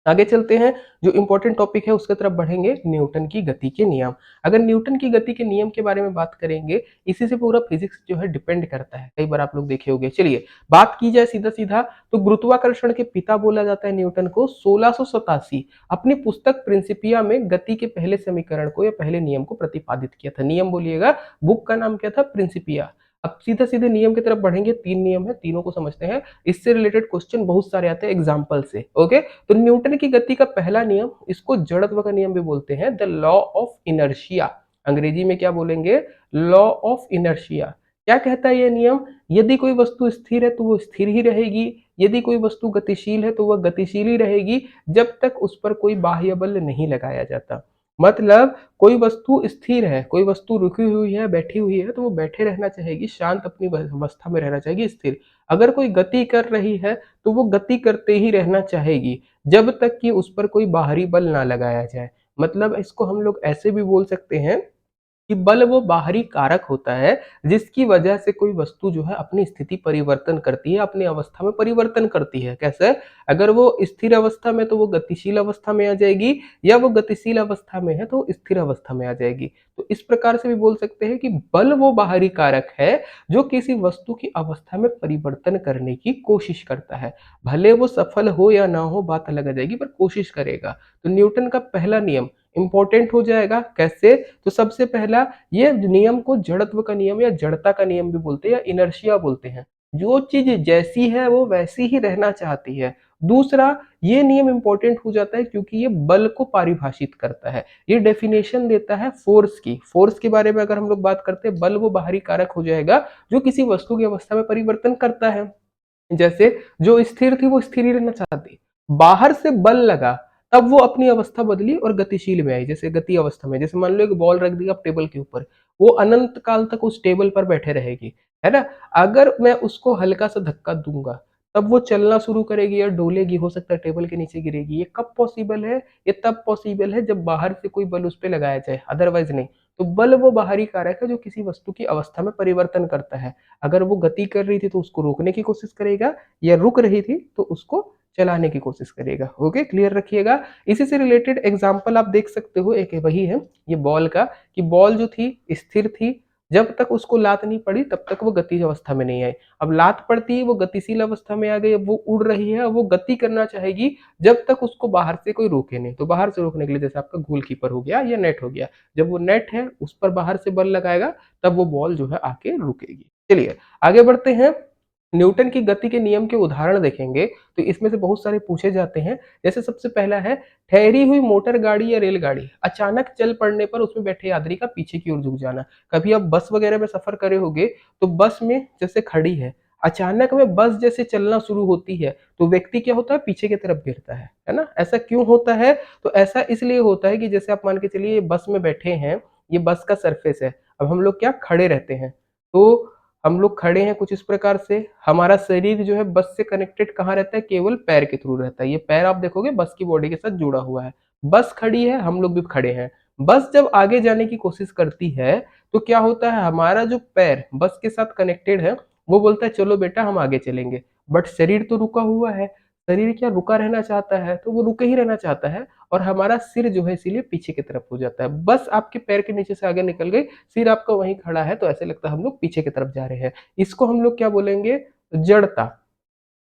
आगे चलते हैं, जो इंपॉर्टेंट टॉपिक है उसके तरफ बढ़ेंगे, न्यूटन की गति के नियम। अगर न्यूटन की गति के नियम के बारे में बात करेंगे, इसी से पूरा फिजिक्स जो है डिपेंड करता है, कई बार आप लोग देखे होंगे। चलिए बात की जाए सीधा सीधा, तो गुरुत्वाकर्षण के पिता बोला जाता है न्यूटन को। 1687 अपनी पुस्तक प्रिंसिपिया में गति के पहले समीकरण को या पहले नियम को प्रतिपादित किया था। नियम बोलिएगा, बुक का नाम क्या था, प्रिंसिपिया। अब सीधा सीधे नियम की तरफ बढ़ेंगे, 3 नियम है, तीनों को समझते हैं, इससे रिलेटेड क्वेश्चन बहुत सारे आते हैं एग्जाम्पल से। ओके, तो न्यूटन की गति का पहला नियम, इसको जड़त्व का नियम भी बोलते हैं, द लॉ ऑफ इनर्शिया। अंग्रेजी में क्या बोलेंगे, लॉ ऑफ इनर्शिया। क्या कहता है ये नियम, यदि कोई वस्तु स्थिर है तो वो स्थिर ही रहेगी, यदि कोई वस्तु गतिशील है तो वह गतिशील ही रहेगी, जब तक उस पर कोई बाह्य बल नहीं लगाया जाता। मतलब कोई वस्तु स्थिर है, कोई वस्तु रुकी हुई है, बैठी हुई है, तो वो बैठे रहना चाहेगी, शांत अपनी अवस्था में रहना चाहेगी, स्थिर। अगर कोई गति कर रही है तो वो गति करते ही रहना चाहेगी, जब तक कि उस पर कोई बाहरी बल ना लगाया जाए। मतलब इसको हम लोग ऐसे भी बोल सकते हैं कि बल वो बाहरी कारक होता है जिसकी वजह से कोई वस्तु जो है अपनी स्थिति परिवर्तन करती है, अपनी अवस्था में परिवर्तन करती है। कैसे? अगर वो स्थिर अवस्था में तो वो गतिशील अवस्था में आ जाएगी, या वो गतिशील अवस्था में है तो वो स्थिर अवस्था में आ जाएगी। तो इस प्रकार से भी बोल सकते हैं कि बल वो बाहरी कारक है जो किसी वस्तु की अवस्था में परिवर्तन करने की कोशिश करता है। भले वो सफल हो या ना हो बात अलग आ जाएगी, पर कोशिश करेगा। तो न्यूटन का पहला नियम इंपॉर्टेंट हो जाएगा। कैसे? तो सबसे पहला, ये नियम को जड़त्व का नियम या जड़ता का नियम भी बोलते हैं या इनर्शिया बोलते हैं। जो चीज जैसी है वो वैसी ही रहना चाहती है। दूसरा, ये नियम इंपॉर्टेंट हो जाता है क्योंकि ये बल को परिभाषित करता है। ये डेफिनेशन देता है फोर्स की। फोर्स के बारे में अगर हम लोग बात करते हैं, बल वो बाहरी कारक हो जाएगा जो किसी वस्तु की अवस्था में परिवर्तन करता है। जैसे जो स्थिर थी वो स्थिर ही रहना चाहती, बाहर से बल लगा तब वो अपनी अवस्था बदली और गतिशील में आई। जैसे गति अवस्था में, जैसे मान लो एक बॉल रख दिया आप टेबल के ऊपर, वो अनंत काल तक उस टेबल पर बैठे रहेगी, है ना। अगर मैं उसको हल्का सा धक्का दूंगा तब वो चलना शुरू करेगी या डोलेगी, हो सकता है टेबल के नीचे गिरेगी। ये कब पॉसिबल है? ये तब पॉसिबल है जब बाहर से कोई बल उस पर लगाया जाए, अदरवाइज नहीं। तो बल वो बाहरी कारक है जो किसी वस्तु की अवस्था में परिवर्तन करता है। अगर वो गति कर रही थी तो उसको रोकने की कोशिश करेगा, या रुक रही थी तो उसको चलाने की कोशिश करेगा। ओके, क्लियर रखिएगा। इसी से रिलेटेड एग्जांपल आप देख सकते हो, एक वही है ये बॉल का, कि बॉल जो थी स्थिर थी, जब तक उसको लात नहीं पड़ी तब तक वो गति अवस्था में नहीं आई। अब लात पड़ती है, वो गतिशील अवस्था में आ गई, अब वो उड़ रही है, अब वो गति करना चाहेगी जब तक उसको बाहर से कोई रोके नहीं। तो बाहर से रोकने के लिए जैसे आपका गोलकीपर हो गया या नेट हो गया, जब वो नेट है उस पर बाहर से बल लगाएगा तब वो बॉल जो है आके रुकेगी। चलिए आगे बढ़ते हैं। न्यूटन की गति के नियम के उदाहरण देखेंगे तो इसमें से बहुत सारे पूछे जाते हैं। जैसे सबसे पहला है, ठहरी हुई मोटर गाड़ी या रेलगाड़ी अचानक चल पड़ने पर उसमें बैठे यात्री का पीछे की ओर झुक जाना। कभी आप बस वगैरह में सफर करे होगे तो बस में जैसे खड़ी है, अचानक में बस जैसे चलना शुरू होती है तो व्यक्ति क्या होता है, पीछे की तरफ गिरता है ना। ऐसा क्यों होता है? तो ऐसा इसलिए होता है कि जैसे आप मान के चलिए ये बस में बैठे हैं, ये बस का सरफेस है, अब हम लोग क्या खड़े रहते हैं, तो हम लोग खड़े हैं कुछ इस प्रकार से, हमारा शरीर जो है बस से कनेक्टेड कहाँ रहता है, केवल पैर के थ्रू रहता है। ये पैर आप देखोगे बस की बॉडी के साथ जुड़ा हुआ है। बस खड़ी है, हम लोग भी खड़े हैं। बस जब आगे जाने की कोशिश करती है तो क्या होता है, हमारा जो पैर बस के साथ कनेक्टेड है वो बोलता है चलो बेटा हम आगे चलेंगे, बट शरीर तो रुका हुआ है। शरीर क्या रुका रहना चाहता है, तो वो रुके ही रहना चाहता है, और हमारा सिर जो है इसीलिए पीछे की तरफ हो जाता है। बस आपके पैर के नीचे से आगे निकल गई, सिर आपका वहीं खड़ा है, तो ऐसे लगता है हम लोग पीछे की तरफ जा रहे हैं। इसको हम लोग क्या बोलेंगे, जड़ता।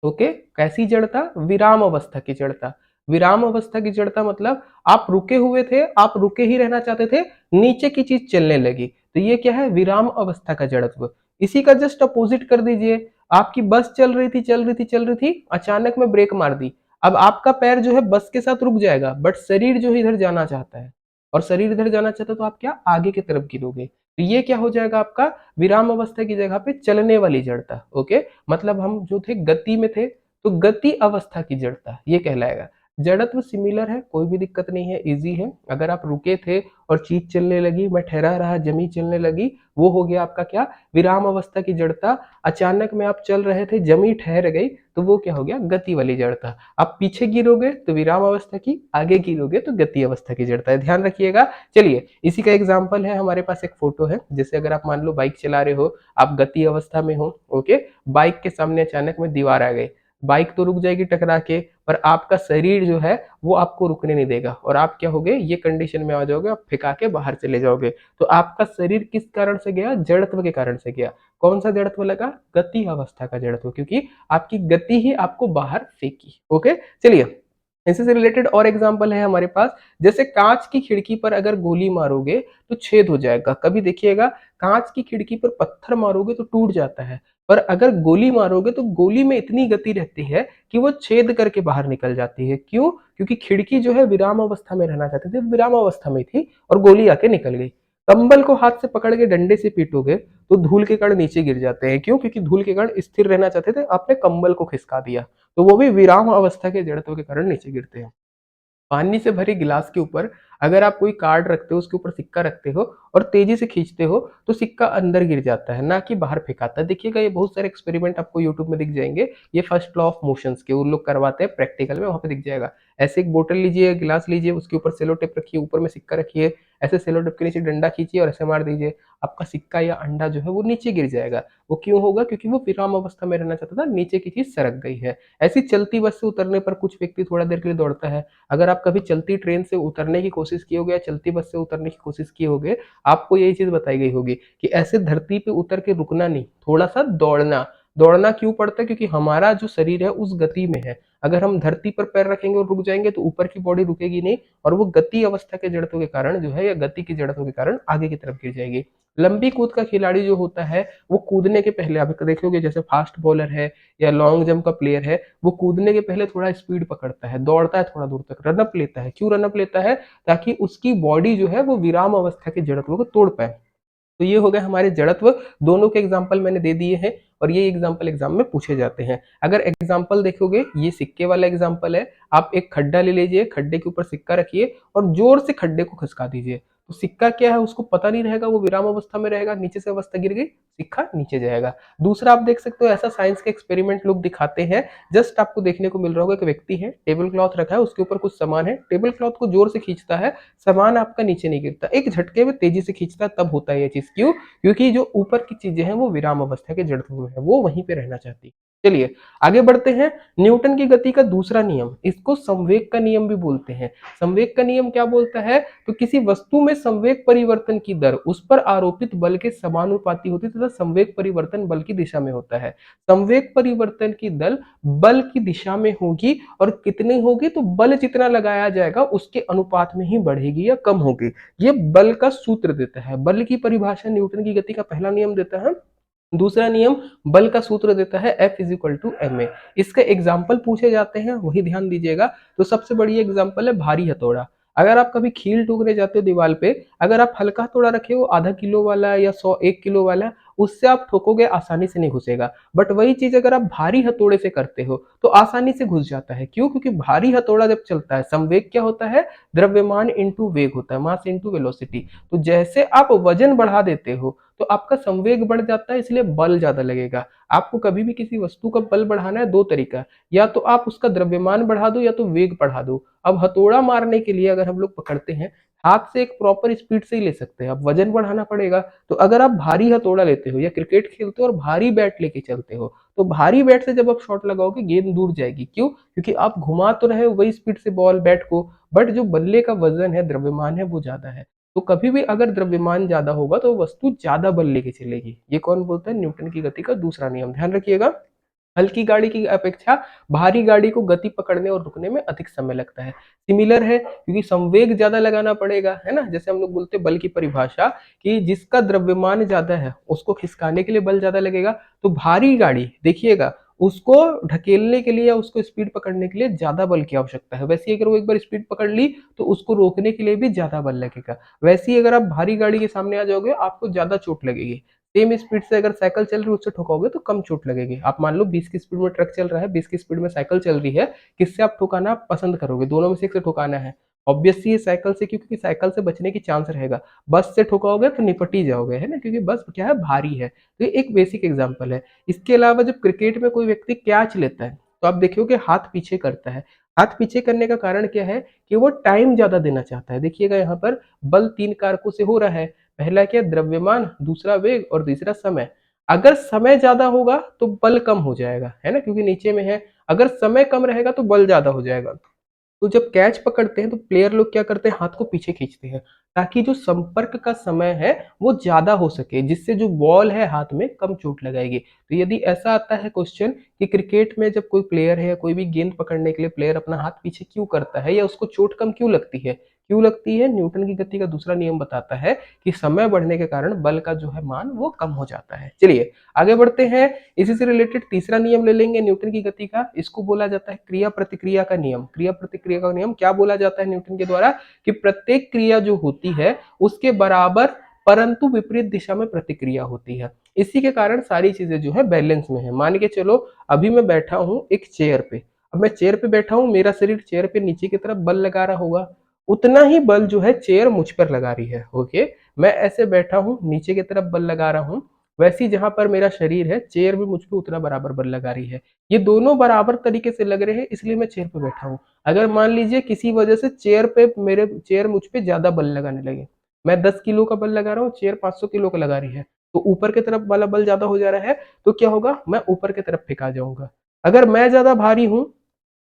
ओके, कैसी जड़ता? विराम अवस्था की जड़ता। विराम अवस्था की जड़ता मतलब आप रुके हुए थे, आप रुके ही रहना चाहते थे, नीचे की चीज चलने लगी, तो ये क्या है, विराम अवस्था का जड़त्व। इसी का जस्ट अपोजिट कर दीजिए, आपकी बस चल रही थी चल रही थी चल रही थी, अचानक में ब्रेक मार दी, अब आपका पैर जो है बस के साथ रुक जाएगा, बट शरीर जो है इधर जाना चाहता है, और शरीर इधर जाना चाहता है तो आप क्या आगे की तरफ गिरोगे। तो ये क्या हो जाएगा आपका, विराम अवस्था की जगह पे चलने वाली जड़ता। ओके, मतलब हम जो थे गति में थे, तो गति अवस्था की जड़ता ये कहलाएगा। जड़त्व सिमिलर है, कोई भी दिक्कत नहीं है, इजी है। अगर आप रुके थे और चीज चलने लगी, मैं ठहरा रहा जमी चलने लगी, वो हो गया आपका क्या, विराम अवस्था की जड़ता। अचानक में आप चल रहे थे, जमी ठहर गई, तो वो क्या हो गया, गति वाली जड़ता। आप पीछे गिरोगे तो विराम अवस्था की, आगे गिरोगे तो गति अवस्था की जड़ता है, ध्यान रखिएगा। चलिए इसी का एग्जाम्पल है, हमारे पास एक फोटो है। जैसे अगर आप मान लो बाइक चला रहे हो, आप गति अवस्था में हो, ओके, बाइक के सामने अचानक में दीवार आ गई, बाइक तो रुक जाएगी टकरा के, पर आपका शरीर जो है वो आपको रुकने नहीं देगा, और आप क्या हो गए, ये कंडीशन में आ जाओगे, आप फेंका के बाहर चले जाओगे। तो आपका शरीर किस कारण से गया, जड़त्व के कारण से गया। कौन सा जड़त्व लगा, गति अवस्था का जड़त्व, क्योंकि आपकी गति ही आपको बाहर फेंकी। ओके, चलिए इसी से रिलेटेड और एग्जांपल है हमारे पास। जैसे कांच की खिड़की पर अगर गोली मारोगे तो छेद हो जाएगा। कभी देखिएगा, कांच की खिड़की पर पत्थर मारोगे तो टूट जाता है, पर अगर गोली मारोगे तो गोली में इतनी गति रहती है कि वो छेद करके बाहर निकल जाती है। क्यों? क्योंकि खिड़की जो है विराम अवस्था में रहना चाहती थी, विराम अवस्था में थी, और गोली आके निकल गई। कंबल को हाथ से पकड़ के डंडे से पीटोगे तो धूल के कण नीचे गिर जाते हैं। क्यों? क्योंकि धूल के कण स्थिर रहना चाहते थे, आपने कंबल को खिसका दिया, तो वो भी विराम अवस्था के जड़त्व के कारण नीचे गिरते हैं। पानी से भरे गिलास के ऊपर अगर आप कोई कार्ड रखते हो, उसके ऊपर सिक्का रखते हो और तेजी से खींचते हो तो सिक्का अंदर गिर जाता है, ना कि बाहर फेंकाता है। देखिएगा ये बहुत सारे एक्सपेरिमेंट आपको यूट्यूब में दिख जाएंगे, ये फर्स्ट लॉ ऑफ मोशंस के उन लोग करवाते हैं प्रैक्टिकल में, वहां पे दिख जाएगा। ऐसे एक बोतल लीजिए, गिलास लीजिए, उसके ऊपर सेलो टेप रखिए, ऊपर में सिक्का रखिए, ऐसे सेलो टेप के नीचे डंडा खींचिए और ऐसे मार दीजिए, आपका सिक्का या अंडा जो है वो नीचे गिर जाएगा। वो क्यों होगा? क्योंकि वो विराम अवस्था में रहना चाहता था, नीचे की चीज सरक गई है। ऐसी चलती बस से उतरने पर कुछ व्यक्ति थोड़ा देर के लिए दौड़ता है। अगर आप कभी चलती ट्रेन से उतरने की कोशिश किए होगे या चलती बस से उतरने की कोशिश किए होगे, आपको यही चीज बताई गई होगी कि ऐसे धरती पे उतर के रुकना नहीं, थोड़ा सा दौड़ना। दौड़ना क्यों पड़ता है? क्योंकि हमारा जो शरीर है उस गति में है। अगर हम धरती पर पैर रखेंगे और रुक जाएंगे तो ऊपर की बॉडी रुकेगी नहीं, और वो गति अवस्था के जड़त्व के कारण जो है, या गति की जड़त्व के कारण आगे की तरफ गिर जाएगी। लंबी कूद का खिलाड़ी जो होता है, वो कूदने के पहले आप देखोगे, जैसे फास्ट बॉलर है या लॉन्ग जंप का प्लेयर है, वो कूदने के पहले थोड़ा स्पीड पकड़ता है, दौड़ता है थोड़ा दूर तक, रनअप लेता है। क्यों रनअप लेता है? ताकि उसकी बॉडी जो है वो विराम अवस्था के जड़त्व को तोड़ पाए। तो ये हो गए हमारे जड़त्व। दोनों के एग्जाम्पल मैंने दे दिए हैं और ये एग्जाम्पल एग्जाम में पूछे जाते हैं। अगर एग्जाम्पल देखोगे, ये सिक्के वाला एग्जाम्पल है। आप एक खड्डा ले लीजिए, खड्डे के ऊपर सिक्का रखिए और जोर से खड्डे को खसका दीजिए। तो सिक्का क्या है उसको पता नहीं रहेगा, वो विराम अवस्था में रहेगा, नीचे से अवस्था गिर गई, सिक्का नीचे जाएगा। दूसरा आप देख सकते हो, ऐसा साइंस के एक्सपेरिमेंट लोग दिखाते हैं। जस्ट आपको देखने को मिल रहा होगा, एक व्यक्ति है, टेबल क्लॉथ रखा है, उसके ऊपर कुछ सामान है, टेबल क्लॉथ को जोर से खींचता है, सामान आपका नीचे नहीं गिरता, एक झटके में तेजी से खींचता है, तब होता है ये चीज। क्यों? क्योंकि जो ऊपर की चीजें हैं वो विराम अवस्था के जड़त्व में है, वो वहीं पे रहना चाहती है। चलिए आगे बढ़ते हैं। न्यूटन की गति का दूसरा नियम, इसको संवेग का नियम भी बोलते हैं। संवेग का नियम क्या बोलता है? तो किसी वस्तु में संवेग परिवर्तन की दर उस पर आरोपित बल के समानुपाती होती है तथा संवेग परिवर्तन बल की दिशा में होता है। संवेग परिवर्तन की दर बल की दिशा में होगी, और कितनी होगी? तो बल जितना लगाया जाएगा उसके अनुपात में ही बढ़ेगी या कम होगी। ये बल का सूत्र देता है। बल की परिभाषा न्यूटन की गति का पहला नियम देता है। दूसरा नियम बल का सूत्र देता है F is equal to m a. इसके एग्जाम्पल पूछे जाते हैं, वही ध्यान दीजिएगा। तो सबसे बड़ी एग्जाम्पल है भारी हथौड़ा। अगर आप कभी खील ठोकने जाते हो दीवार पे, अगर आप हल्का हथौड़ा रखे हो, आधा किलो वाला या 1 किलो वाला, उससे आप ठोकोगे, आसानी से नहीं घुसेगा। बट वही चीज अगर आप भारी हथौड़े से करते हो तो आसानी से घुस जाता है। क्यों? क्योंकि भारी हथौड़ा जब चलता है, संवेग क्या होता है? द्रव्यमान इंटू वेग होता है, मास इंटू वेलोसिटी। तो जैसे आप वजन बढ़ा देते हो तो आपका संवेग बढ़ जाता है, इसलिए बल ज्यादा लगेगा। आपको कभी भी किसी वस्तु का बल बढ़ाना है, दो तरीका, या तो आप उसका द्रव्यमान बढ़ा दो या तो वेग बढ़ा दो। अब हथौड़ा मारने के लिए अगर हम लोग पकड़ते हैं, हाथ से एक प्रॉपर स्पीड से ही ले सकते हैं, अब वजन बढ़ाना पड़ेगा। तो अगर आप भारी हथौड़ा लेते हो या क्रिकेट खेलते हो और भारी बैट लेके चलते हो, तो भारी बैट से जब आप शॉट लगाओगे, गेंद दूर जाएगी। क्यों? क्योंकि आप घुमा तो रहे हो वही स्पीड से बॉल बैट को, बट जो बल्ले का वजन है, द्रव्यमान है, वो ज्यादा है। तो कभी भी अगर द्रव्यमान ज्यादा होगा तो वस्तु ज्यादा बल लेके चलेगी। ये कौन बोलता है? न्यूटन की गति का दूसरा नियम, ध्यान रखिएगा। हल्की गाड़ी की अपेक्षा भारी गाड़ी को गति पकड़ने और रुकने में अधिक समय लगता है। सिमिलर है, क्योंकि संवेग ज्यादा लगाना पड़ेगा, है ना। जैसे हम लोग बोलते हैं बल की परिभाषा कि जिसका द्रव्यमान ज्यादा है उसको खिसकाने के लिए बल ज्यादा लगेगा। तो भारी गाड़ी देखिएगा, उसको ढकेलने के लिए या उसको स्पीड पकड़ने के लिए ज्यादा बल की आवश्यकता है। वैसे ही अगर वो एक बार स्पीड पकड़ ली तो उसको रोकने के लिए भी ज्यादा बल लगेगा। वैसे ही अगर आप भारी गाड़ी के सामने आ जाओगे, आपको ज्यादा चोट लगेगी। सेम स्पीड से अगर साइकिल चल रही है उससे ठोकोगे तो कम चोट लगेगी। आप मान लो 20 की स्पीड में ट्रक चल रहा है, 20 की स्पीड में साइकिल चल रही है, किससे आप ठोकाना पसंद करोगे? दोनों में से एक से ठोकाना है। ऑब्वियसली ये साइकिल से, क्योंकि साइकिल से बचने की चांस रहेगा। बस से ठोकाओगे तो निपट ही जाओगे, है ना, क्योंकि बस क्या है, भारी है। तो ये एक बेसिक एग्जाम्पल है। इसके अलावा जब क्रिकेट में कोई व्यक्ति कैच लेता है तो आप देखिए हाथ पीछे करता है। हाथ पीछे करने का कारण क्या है? कि वो टाइम ज्यादा देना चाहता है। देखिएगा यहाँ पर बल 3 कारकों से हो रहा है। पहला क्या? द्रव्यमान, दूसरा वेग और तीसरा समय। अगर समय ज्यादा होगा तो बल कम हो जाएगा, है ना, क्योंकि नीचे में है। अगर समय कम रहेगा तो बल ज्यादा हो जाएगा। तो जब कैच पकड़ते हैं तो प्लेयर लोग क्या करते हैं? हाथ को पीछे खींचते हैं, ताकि जो संपर्क का समय है वो ज्यादा हो सके, जिससे जो बॉल है हाथ में कम चोट लगाएगी। तो यदि ऐसा आता है क्वेश्चन कि क्रिकेट में जब कोई प्लेयर है या कोई भी गेंद पकड़ने के लिए प्लेयर अपना हाथ पीछे क्यों करता है या उसको चोट कम क्यों लगती है, क्यों लगती है? न्यूटन की गति का दूसरा नियम बताता है कि समय बढ़ने के कारण बल का जो है मान वो कम हो जाता है। चलिए आगे बढ़ते हैं। इसी से रिलेटेड तीसरा नियम ले लेंगे न्यूटन की गति का। इसको बोला जाता है क्रिया प्रतिक्रिया का नियम। क्रिया प्रतिक्रिया का नियम क्या बोला जाता है न्यूटन के द्वारा? कि प्रत्येक क्रिया जो होती है उसके बराबर परंतु विपरीत दिशा में प्रतिक्रिया होती है। इसी के कारण सारी चीजें जो है बैलेंस में है। मान के चलो अभी मैं बैठा हूं एक चेयर पे, अब मैं चेयर पे बैठा हूं, मेरा शरीर चेयर पे नीचे की तरफ बल लगा रहा होगा, उतना ही बल जो है चेयर मुझ पर लगा रही है। ओके, मैं ऐसे बैठा हूँ, नीचे की तरफ बल लगा रहा हूँ, वैसे ही जहां पर मेरा शरीर है, चेयर भी मुझ पे उतना बराबर बल लगा रही है। ये दोनों बराबर तरीके से लग रहे हैं, इसलिए मैं चेयर पे बैठा हूँ। अगर मान लीजिए किसी वजह से चेयर मुझ पे ज्यादा बल लगाने लगे, मैं 10 किलो का बल लगा रहा हूँ, चेयर 500 किलो का लगा रही है, तो ऊपर की तरफ वाला बल ज्यादा हो जा रहा है, तो क्या होगा, मैं ऊपर की तरफ फेंका जाऊंगा। अगर मैं ज्यादा भारी हूं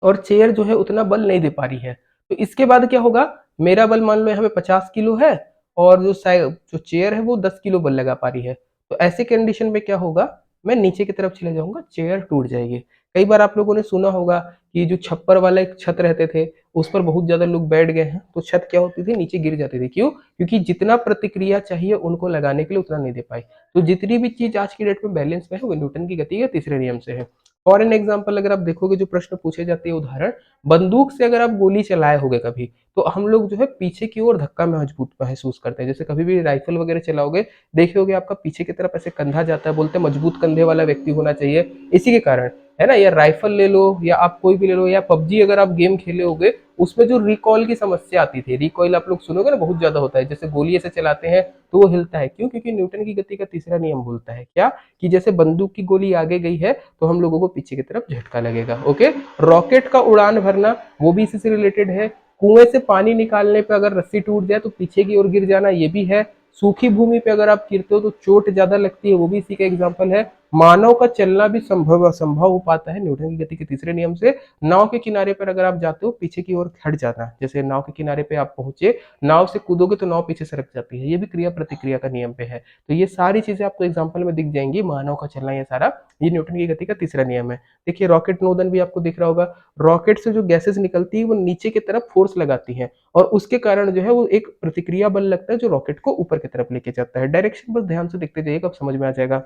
और चेयर जो है उतना बल नहीं दे पा रही है, तो इसके बाद क्या होगा, मेरा बल मान लो यहाँ पे 50 किलो है, और जो चेयर है वो 10 किलो बल लगा पा रही है, तो ऐसे कंडीशन में क्या होगा, मैं नीचे की तरफ चले जाऊंगा, चेयर टूट जाएगी। कई बार आप लोगों ने सुना होगा कि जो छप्पर वाला एक छत रहते थे, उस पर बहुत ज्यादा लोग बैठ गए हैं, तो छत क्या होती थी, नीचे गिर जाती थी। क्यों? क्योंकि जितना प्रतिक्रिया चाहिए उनको लगाने के लिए उतना नहीं दे पाई। तो जितनी भी चीज आज की डेट में बैलेंस में है, वो न्यूटन की गति के तीसरे नियम से है। फॉर एन एग्जाम्पल अगर आप देखोगे, जो प्रश्न पूछे जाते हैं उदाहरण, बंदूक से अगर आप गोली चलाए होगे कभी, तो हम लोग जो है पीछे की ओर धक्का मजबूत महसूस करते हैं। जैसे कभी भी राइफल वगैरह चलाओगे, देखे होगे आपका पीछे की तरफ ऐसे कंधा जाता है, बोलते हैं मजबूत कंधे वाला व्यक्ति होना चाहिए, इसी के कारण, है ना। या राइफल ले लो, या आप कोई भी ले लो, या पबजी अगर आप गेम खेले होगे, उसमें जो रिकॉल की समस्या आती थी, रिकॉइल आप लोग सुनोगे ना, बहुत ज्यादा होता है, जैसे गोली ऐसे चलाते हैं तो वो हिलता है। क्यों? क्योंकि न्यूटन की गति का तीसरा नियम बोलता है क्या, कि जैसे बंदूक की गोली आगे गई है, तो हम लोगों को पीछे की तरफ झटका लगेगा। ओके, रॉकेट का उड़ान भरना, वो भी इसी से रिलेटेड है। कुएं से पानी निकालने पे अगर रस्सी टूट जाए तो पीछे की ओर गिर जाना, ये भी है। सूखी भूमि पे अगर आप गिरते हो तो चोट ज्यादा लगती है, वो भी इसी का एग्जाम्पल है। मानव का चलना भी संभव हो पाता है न्यूटन की गति के तीसरे नियम से। नाव के किनारे पर अगर आप जाते हो, पीछे की ओर हट जाना, जैसे नाव के किनारे पे आप पहुंचे, नाव से कूदोगे तो नाव पीछे सरक जाती है, ये भी क्रिया प्रतिक्रिया का नियम पे है। तो ये सारी चीजें आपको एग्जाम्पल में दिख जाएंगी, मानव का चलना, ये सारा, ये न्यूटन की गति का तीसरा नियम है। देखिए रॉकेट नोदन भी आपको दिख रहा होगा, रॉकेट से जो गैसेस निकलती है वो नीचे की तरफ फोर्स लगाती है, और उसके कारण जो है वो एक प्रतिक्रिया बल लगता है, जो रॉकेट को ऊपर की तरफ लेके जाता है। डायरेक्शन बस ध्यान से देखते जाइए, कब समझ में आ जाएगा।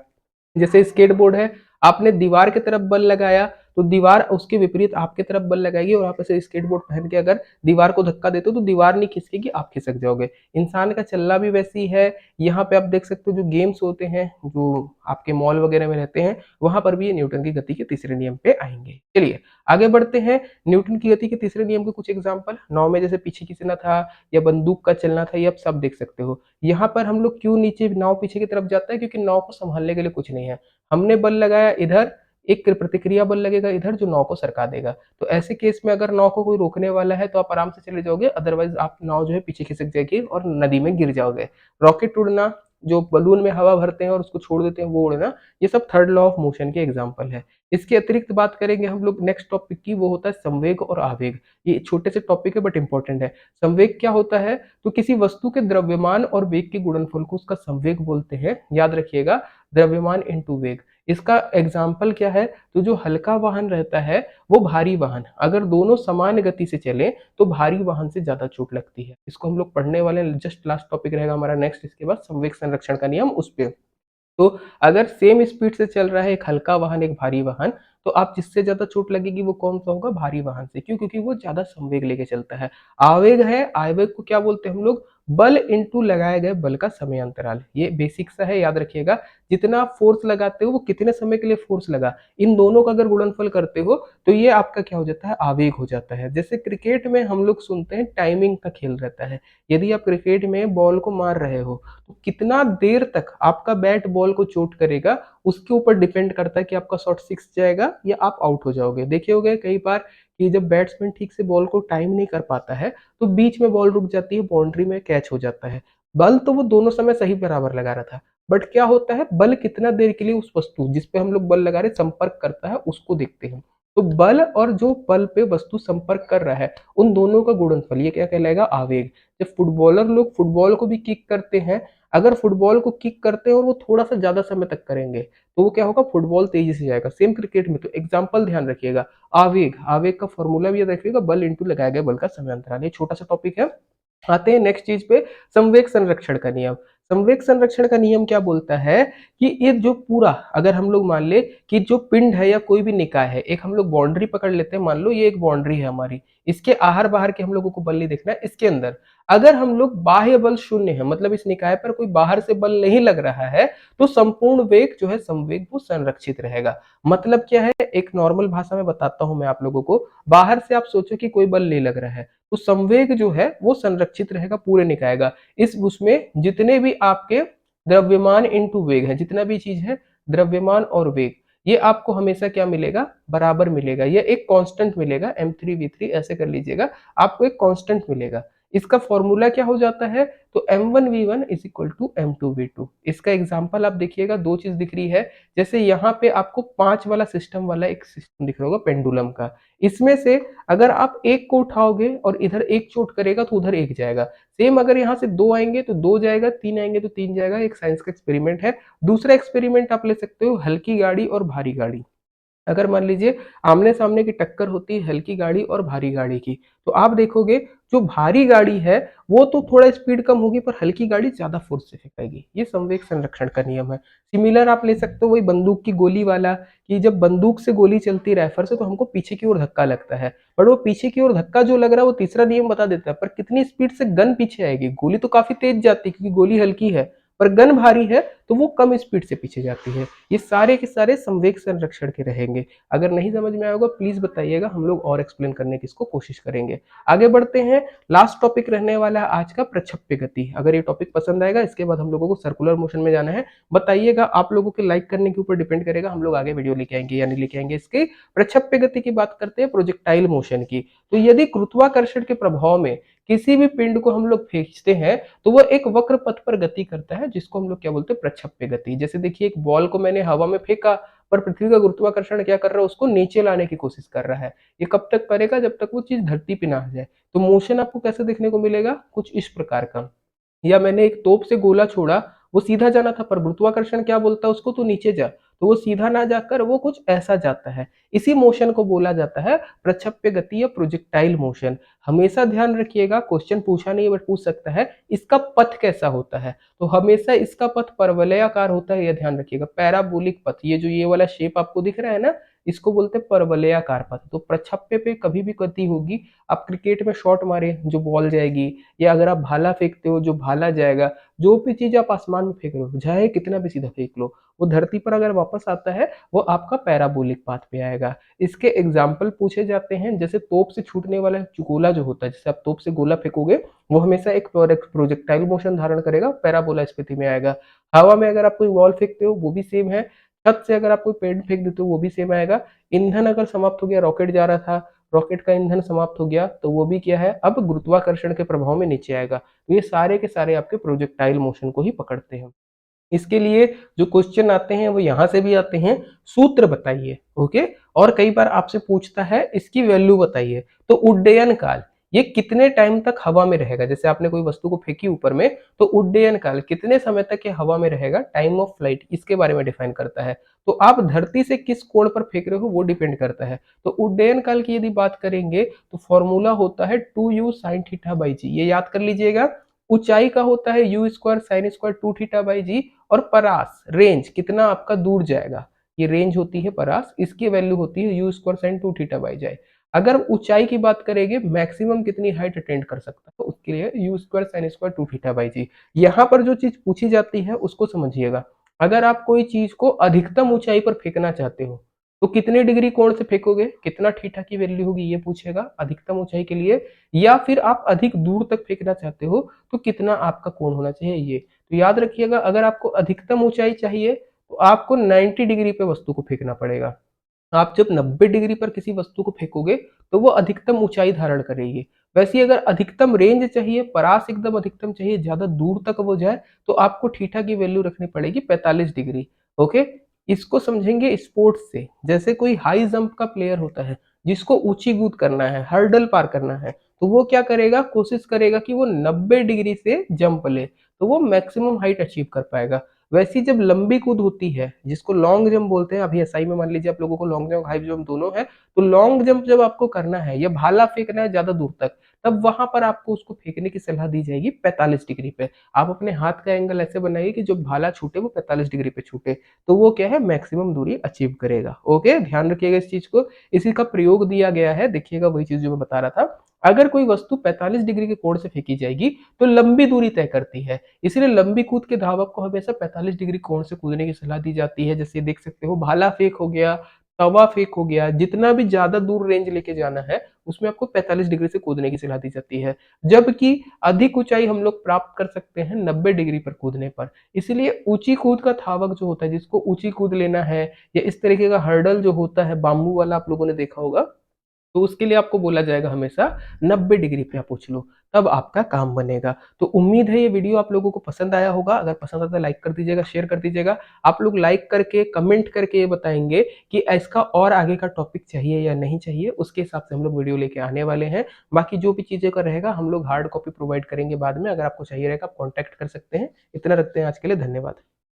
जैसे स्केटबोर्ड है, आपने दीवार की तरफ बल लगाया, तो दीवार उसके विपरीत आपके तरफ बल लगाएगी, और आप ऐसे स्केटबोर्ड पहन के अगर दीवार को धक्का देते हो तो दीवार नहीं खिसकेगी, आप खिसक जाओगे। इंसान का चलना भी वैसी है। यहाँ पे आप देख सकते हो जो गेम्स होते हैं, जो आपके मॉल वगैरह में रहते हैं, वहां पर भी ये न्यूटन की गति के तीसरे नियम पे आएंगे। चलिए आगे बढ़ते हैं। न्यूटन की गति के तीसरे नियम के कुछ एग्जाम्पल, नाव में जैसे पीछे खींचना था, या बंदूक का चलना था, ये आप सब देख सकते हो। यहाँ पर हम लोग क्यों नीचे नाव पीछे की तरफ जाता है, क्योंकि नाव को संभालने के लिए कुछ नहीं है। हमने बल लगाया इधर, एक प्रतिक्रिया बल लगेगा इधर, जो नाव को सरका देगा। तो ऐसे केस में अगर नाव को कोई रोकने वाला है तो आप आराम से चले जाओगे, अदरवाइज आप नाव जो है पीछे खिसक जाएगी और नदी में गिर जाओगे। रॉकेट उड़ना, जो बलून में हवा भरते हैं और उसको छोड़ देते हैं, वो उड़ना, ये सब थर्ड लॉ ऑफ मोशन के एग्जाम्पल है। इसके अतिरिक्त बात करेंगे हम लोग नेक्स्ट टॉपिक की, वो होता है संवेग और आवेग। ये छोटे से टॉपिक है बट इंपॉर्टेंट है। संवेग क्या होता है, तो किसी वस्तु के द्रव्यमान और वेग के गुणनफल को उसका संवेग बोलते हैं, याद रखिएगा, द्रव्यमान इनटू वेग। इसका एग्जाम्पल क्या है, तो जो हल्का वाहन रहता है, वो भारी वाहन, अगर दोनों समान गति से चले तो भारी वाहन से ज्यादा चोट लगती है। इसको हम लोग पढ़ने वाले हैं, जस्ट लास्ट टॉपिक रहेगा हमारा नेक्स्ट, इसके बाद संवेग संरक्षण का नियम उस पे। तो अगर सेम स्पीड से चल रहा है एक हल्का वाहन एक भारी वाहन, तो आप जिससे ज्यादा चोट लगेगी वो कौन सा होगा, भारी वाहन से। क्यों? क्योंकि वो ज्यादा संवेग लेके चलता है। आवेग है, आवेग को क्या बोलते हैं हम लोग, बल इनटू लगाए गए बल का समय अंतराल। ये बेसिक सा है, याद रखिएगा। जितना आप फोर्स लगाते हो वो कितने समय के लिए फोर्स लगा, इन दोनों का अगर गुणनफल करते हो तो ये आपका क्या हो जाता है, आवेग हो जाता है। जैसे क्रिकेट में हम लोग सुनते हैं टाइमिंग का खेल रहता है। यदि आप क्रिकेट में बॉल को मार रहे हो, तो कितना देर तक आपका बैट बॉल को चोट करेगा, उसके ऊपर डिपेंड करता है कि आपका शॉट सिक्स जाएगा या आप आउट हो जाओगे। देखे होगे कई बार कि जब बैट्समैन ठीक से बॉल को टाइम नहीं कर पाता है, तो बीच में बॉल रुक जाती है, बाउंड्री में कैच हो जाता है। बल तो वो दोनों समय सही बराबर लगा रहा था, बट क्या होता है, बल कितना देर के लिए उस वस्तु जिसपे हम लोग बल लगा रहे संपर्क करता है, उसको देखते हैं। तो बल और जो बल पे वस्तु संपर्क कर रहा है, उन दोनों का गुणनफल, ये क्या कहलाएगा, आवेग। जब फुटबॉलर लोग फुटबॉल को भी किक करते हैं, अगर फुटबॉल को किक करते हैं और वो थोड़ा सा ज्यादा समय तक करेंगे, तो वो क्या होगा, फुटबॉल तेजी से जाएगा। सेम क्रिकेट में, तो एग्जाम्पल ध्यान रखिएगा। आवेग, आवेग का फॉर्मूला भी याद रखिएगा, बल इंटू लगाया गया बल का समय अंतराल। ये छोटा सा टॉपिक है। आते हैं नेक्स्ट चीज पे, संवेग संरक्षण का नियम। संवेग संरक्षण का नियम क्या बोलता है, कि ये जो पूरा, अगर हम लोग मान ले कि जो पिंड है या कोई भी निकाय है, एक हम लोग बाउंड्री पकड़ लेते हैं, मान लो ये एक बाउंड्री है हमारी, इसके आहार बाहर के हम लोगों को बल नहीं देखना है, इसके अंदर अगर हम लोग बाह्य बल शून्य है, मतलब इस निकाय पर कोई बाहर से बल नहीं लग रहा है, तो संपूर्ण वेग जो है संवेग वो संरक्षित रहेगा। मतलब क्या है, एक नॉर्मल भाषा में बताता हूं मैं आप लोगों को। बाहर से आप सोचो कि कोई बल नहीं लग रहा है, तो संवेग जो है वो संरक्षित रहेगा पूरे निकाय का। इस उसमें जितने भी आपके द्रव्यमान इंटू वेग है, जितना भी चीज है द्रव्यमान और वेग, ये आपको हमेशा क्या मिलेगा, बराबर मिलेगा। ये एक कांस्टेंट मिलेगा, m3v3 ऐसे कर लीजिएगा, आपको एक कांस्टेंट मिलेगा। इसका फॉर्मूला क्या हो जाता है, तो m1v1 is equal to m2v2। इसका एग्जांपल आप देखिएगा, दो चीज दिख रही है। जैसे यहाँ पे आपको 5 वाला सिस्टम वाला एक सिस्टम दिख रहा होगा पेंडुलम का। इसमें से अगर आप एक को उठाओगे और इधर एक चोट करेगा तो उधर एक जाएगा। सेम अगर यहाँ से दो आएंगे तो दो जाएगा, तीन आएंगे तो तीन जाएगा। एक साइंस का एक्सपेरिमेंट है। दूसरा एक्सपेरिमेंट आप ले सकते हो, हल्की गाड़ी और भारी गाड़ी। अगर मान लीजिए आमने सामने की टक्कर होती है हल्की गाड़ी और भारी गाड़ी की, तो आप देखोगे जो भारी गाड़ी है वो तो थोड़ा स्पीड कम होगी, पर हल्की गाड़ी ज्यादा फोर्स से फेंकेगी। ये संवेग संरक्षण का नियम है। सिमिलर आप ले सकते हो वही बंदूक की गोली वाला, कि जब बंदूक से गोली चलती है राइफल से तो हमको पीछे की ओर धक्का लगता है, पर वो पीछे की ओर धक्का जो लग रहा है वो तीसरा नियम बता देता है, पर कितनी स्पीड से गन पीछे आएगी। गोली तो काफी तेज जाती है क्योंकि गोली हल्की है, पर गन भारी है तो वो कम स्पीड से पीछे जाती है। ये सारे के सारे संवेग संरक्षण के रहेंगे। अगर नहीं समझ में आया होगा प्लीज बताइएगा, हम लोग और एक्सप्लेन करने की इसको कोशिश करेंगे। आगे बढ़ते हैं। लास्ट टॉपिक रहने वाला है आज का प्रक्षेप्य गति। अगर ये टॉपिक पसंद आएगा इसके बाद हम लोगों को सर्कुलर मोशन में जाना है। बताइएगा, आप लोगों के लाइक करने के ऊपर डिपेंड करेगा हम लोग आगे वीडियो लेके आएंगे या नहीं लेके आएंगे। इसके प्रक्षेप्य गति की बात करते हैं, प्रोजेक्टाइल मोशन की। तो यदि गुरुत्वाकर्षण के प्रभाव में किसी भी पिंड को हम लोग खींचते हैं तो वह एक वक्र पथ पर गति करता है, जिसको हम लोग क्या बोलते हैं, प्रक्षेप्य गति। जैसे देखिए एक बॉल को मैंने हवा में फेंका, पर पृथ्वी का गुरुत्वाकर्षण क्या कर रहा है, उसको नीचे लाने की कोशिश कर रहा है। ये कब तक करेगा, जब तक वो चीज धरती पे ना आ जाए। तो मोशन आपको कैसे देखने को मिलेगा, कुछ इस प्रकार का। या मैंने एक तोप से गोला छोड़ा, वो सीधा जाना था, पर गुरुत्वाकर्षण क्या बोलता है उसको, तो नीचे जा। तो वो सीधा ना जाकर वो कुछ ऐसा जाता है। इसी मोशन को बोला जाता है प्रक्षेप्य गति या प्रोजेक्टाइल मोशन। हमेशा ध्यान रखिएगा, क्वेश्चन पूछा नहीं बट पूछ सकता है, इसका पथ कैसा होता है। तो हमेशा इसका पथ परवलयाकार होता है, यह ध्यान रखिएगा। पैराबोलिक पथ, ये जो ये वाला शेप आपको दिख रहा है ना, इसको बोलते हैं परवलयाकार पथ। तो प्रक्षेप्य पे कभी भी गति होगी। आप क्रिकेट में शॉट मारे जो बॉल जाएगी, या अगर आप भाला फेंकते हो जो भाला जाएगा, जो भी चीज आप आसमान में फेंक रहे हो, चाहे कितना भी सीधा फेंक लो, वो धरती पर अगर वापस आता है वो आपका पैराबोलिक पाथ पे आएगा। इसके एग्जाम्पल पूछे जाते हैं, जैसे तोप से छूटने वाला गोला जो होता है, जैसे आप तोप से गोला फेंकोगे वो हमेशा एक प्रोजेक्टाइल मोशन धारण करेगा, पैराबोला स्थिति में आएगा। हवा में अगर आप कोई बॉल फेंकते हो वो भी सेम है। छत से अगर आप कोई पेड़ फेंक देते हो वो भी सेम आएगा। ईंधन अगर समाप्त हो गया, रॉकेट जा रहा था, रॉकेट का ईंधन समाप्त हो गया, तो वो भी क्या है, अब गुरुत्वाकर्षण के प्रभाव में नीचे आएगा। तो ये सारे के सारे आपके प्रोजेक्टाइल मोशन को ही पकड़ते हैं। इसके लिए जो क्वेश्चन आते हैं वो यहां से भी आते हैं, सूत्र बताइए। ओके, और कई बार आपसे पूछता है इसकी वैल्यू बताइए। तो उड्डयन काल, ये कितने टाइम तक हवा में रहेगा। जैसे आपने कोई वस्तु को फेंकी ऊपर में, तो उड्डयन काल कितने समय तक ये हवा में रहेगा, टाइम ऑफ फ्लाइट, इसके बारे में डिफाइन करता है। तो आप धरती से किस कोण पर फेंक रहे हो वो डिपेंड करता है। तो उड्डयन काल की यदि बात करेंगे तो फॉर्मूला होता है 2u sin थीटा बाई जी, ये याद कर लीजिएगा। ऊंचाई का होता है U square sine square 2 theta by G. और परास, रेंज, कितना आपका दूर जाएगा, ये रेंज होती है परास, इसकी वैल्यू होती है U square sign 2 theta by जाए। अगर ऊंचाई की बात करेंगे, मैक्सिमम कितनी हाइट अटेंड कर सकता है, उसके लिए U square sine square 2 theta by G. यहाँ पर जो चीज पूछी जाती है उसको समझिएगा। अगर आप कोई चीज को अधिकतम ऊंचाई पर फेंकना चाहते हो तो कितने डिग्री कोण से फेंकोगे, कितना थीटा की वैल्यू होगी, ये पूछेगा अधिकतम ऊंचाई के लिए। या फिर आप अधिक दूर तक फेंकना चाहते हो तो कितना आपका कोण होना चाहिए, ये। तो याद रखिएगा, अगर आपको अधिकतम ऊंचाई चाहिए तो आपको 90 डिग्री पे वस्तु को फेंकना पड़ेगा। आप जब 90 डिग्री पर किसी वस्तु को फेंकोगे तो वो अधिकतम ऊंचाई धारण करेगी। वैसे अगर अधिकतम रेंज चाहिए, परास एकदम अधिकतम चाहिए, ज्यादा दूर तक वो जाए, तो आपको थीटा की वैल्यू रखनी पड़ेगी 45 डिग्री। ओके, इसको समझेंगे स्पोर्ट्स से। जैसे कोई हाई जंप का प्लेयर होता है जिसको ऊंची कूद करना है, हर्डल पार करना है, तो वो क्या करेगा, कोशिश करेगा कि वो 90 डिग्री से जंप ले, तो वो मैक्सिमम हाइट अचीव कर पाएगा। वैसी जब लंबी कूद होती है जिसको लॉन्ग जंप बोलते हैं, अभी एसआई में मान लीजिए आप लोगों को लॉन्ग जंप हाई जंप दोनों है, तो लॉन्ग जंप जब आपको करना है या भाला फेंकना है ज्यादा दूर तक, तब वहां पर आपको उसको फेंकने की सलाह दी जाएगी 45 डिग्री पे। आप अपने हाथ का एंगल ऐसे बनाइए कि जो भाला छूटे वो 45 डिग्री पे छूटे, तो वो क्या है, मैक्सिमम दूरी अचीव करेगा। ओके, ध्यान रखिएगा इस चीज को। इसी का प्रयोग दिया गया है, देखिएगा वही चीज जो मैं बता रहा था। अगर कोई वस्तु 45 डिग्री के कोण से फेंकी जाएगी तो लंबी दूरी तय करती है, इसलिए लंबी कूद के धावक को हमेशा 45 डिग्री कोण से कूदने की सलाह दी जाती है। जैसे देख सकते हो भाला फेंक हो गया, तवा फेंक हो गया, जितना भी ज्यादा दूर रेंज लेके जाना है उसमें आपको 45 डिग्री से कूदने की सलाह दी जाती है। जबकि अधिक ऊँचाई हम लोग प्राप्त कर सकते हैं 90 डिग्री पर कूदने पर। इसीलिए ऊँची कूद का धावक जो होता है, जिसको ऊँची कूद लेना है या इस तरीके का हर्डल जो होता है बाम्बू वाला आप लोगों ने देखा होगा, तो उसके लिए आपको बोला जाएगा हमेशा 90 डिग्री पे आप उछलो, तब आपका काम बनेगा। तो उम्मीद है ये वीडियो आप लोगों को पसंद आया होगा। अगर पसंद आता है लाइक कर दीजिएगा, शेयर कर दीजिएगा। आप लोग लाइक करके, कमेंट करके ये बताएँगे कि इसका और आगे का टॉपिक चाहिए या नहीं चाहिए, उसके हिसाब से हम लोग वीडियो लेके आने वाले हैं। बाकी जो भी चीज़ें का रहेगा हम लोग हार्ड कॉपी प्रोवाइड करेंगे बाद में, अगर आपको चाहिए रहेगा आप कॉन्टैक्ट कर सकते हैं। इतना रखते हैं आज के लिए, धन्यवाद।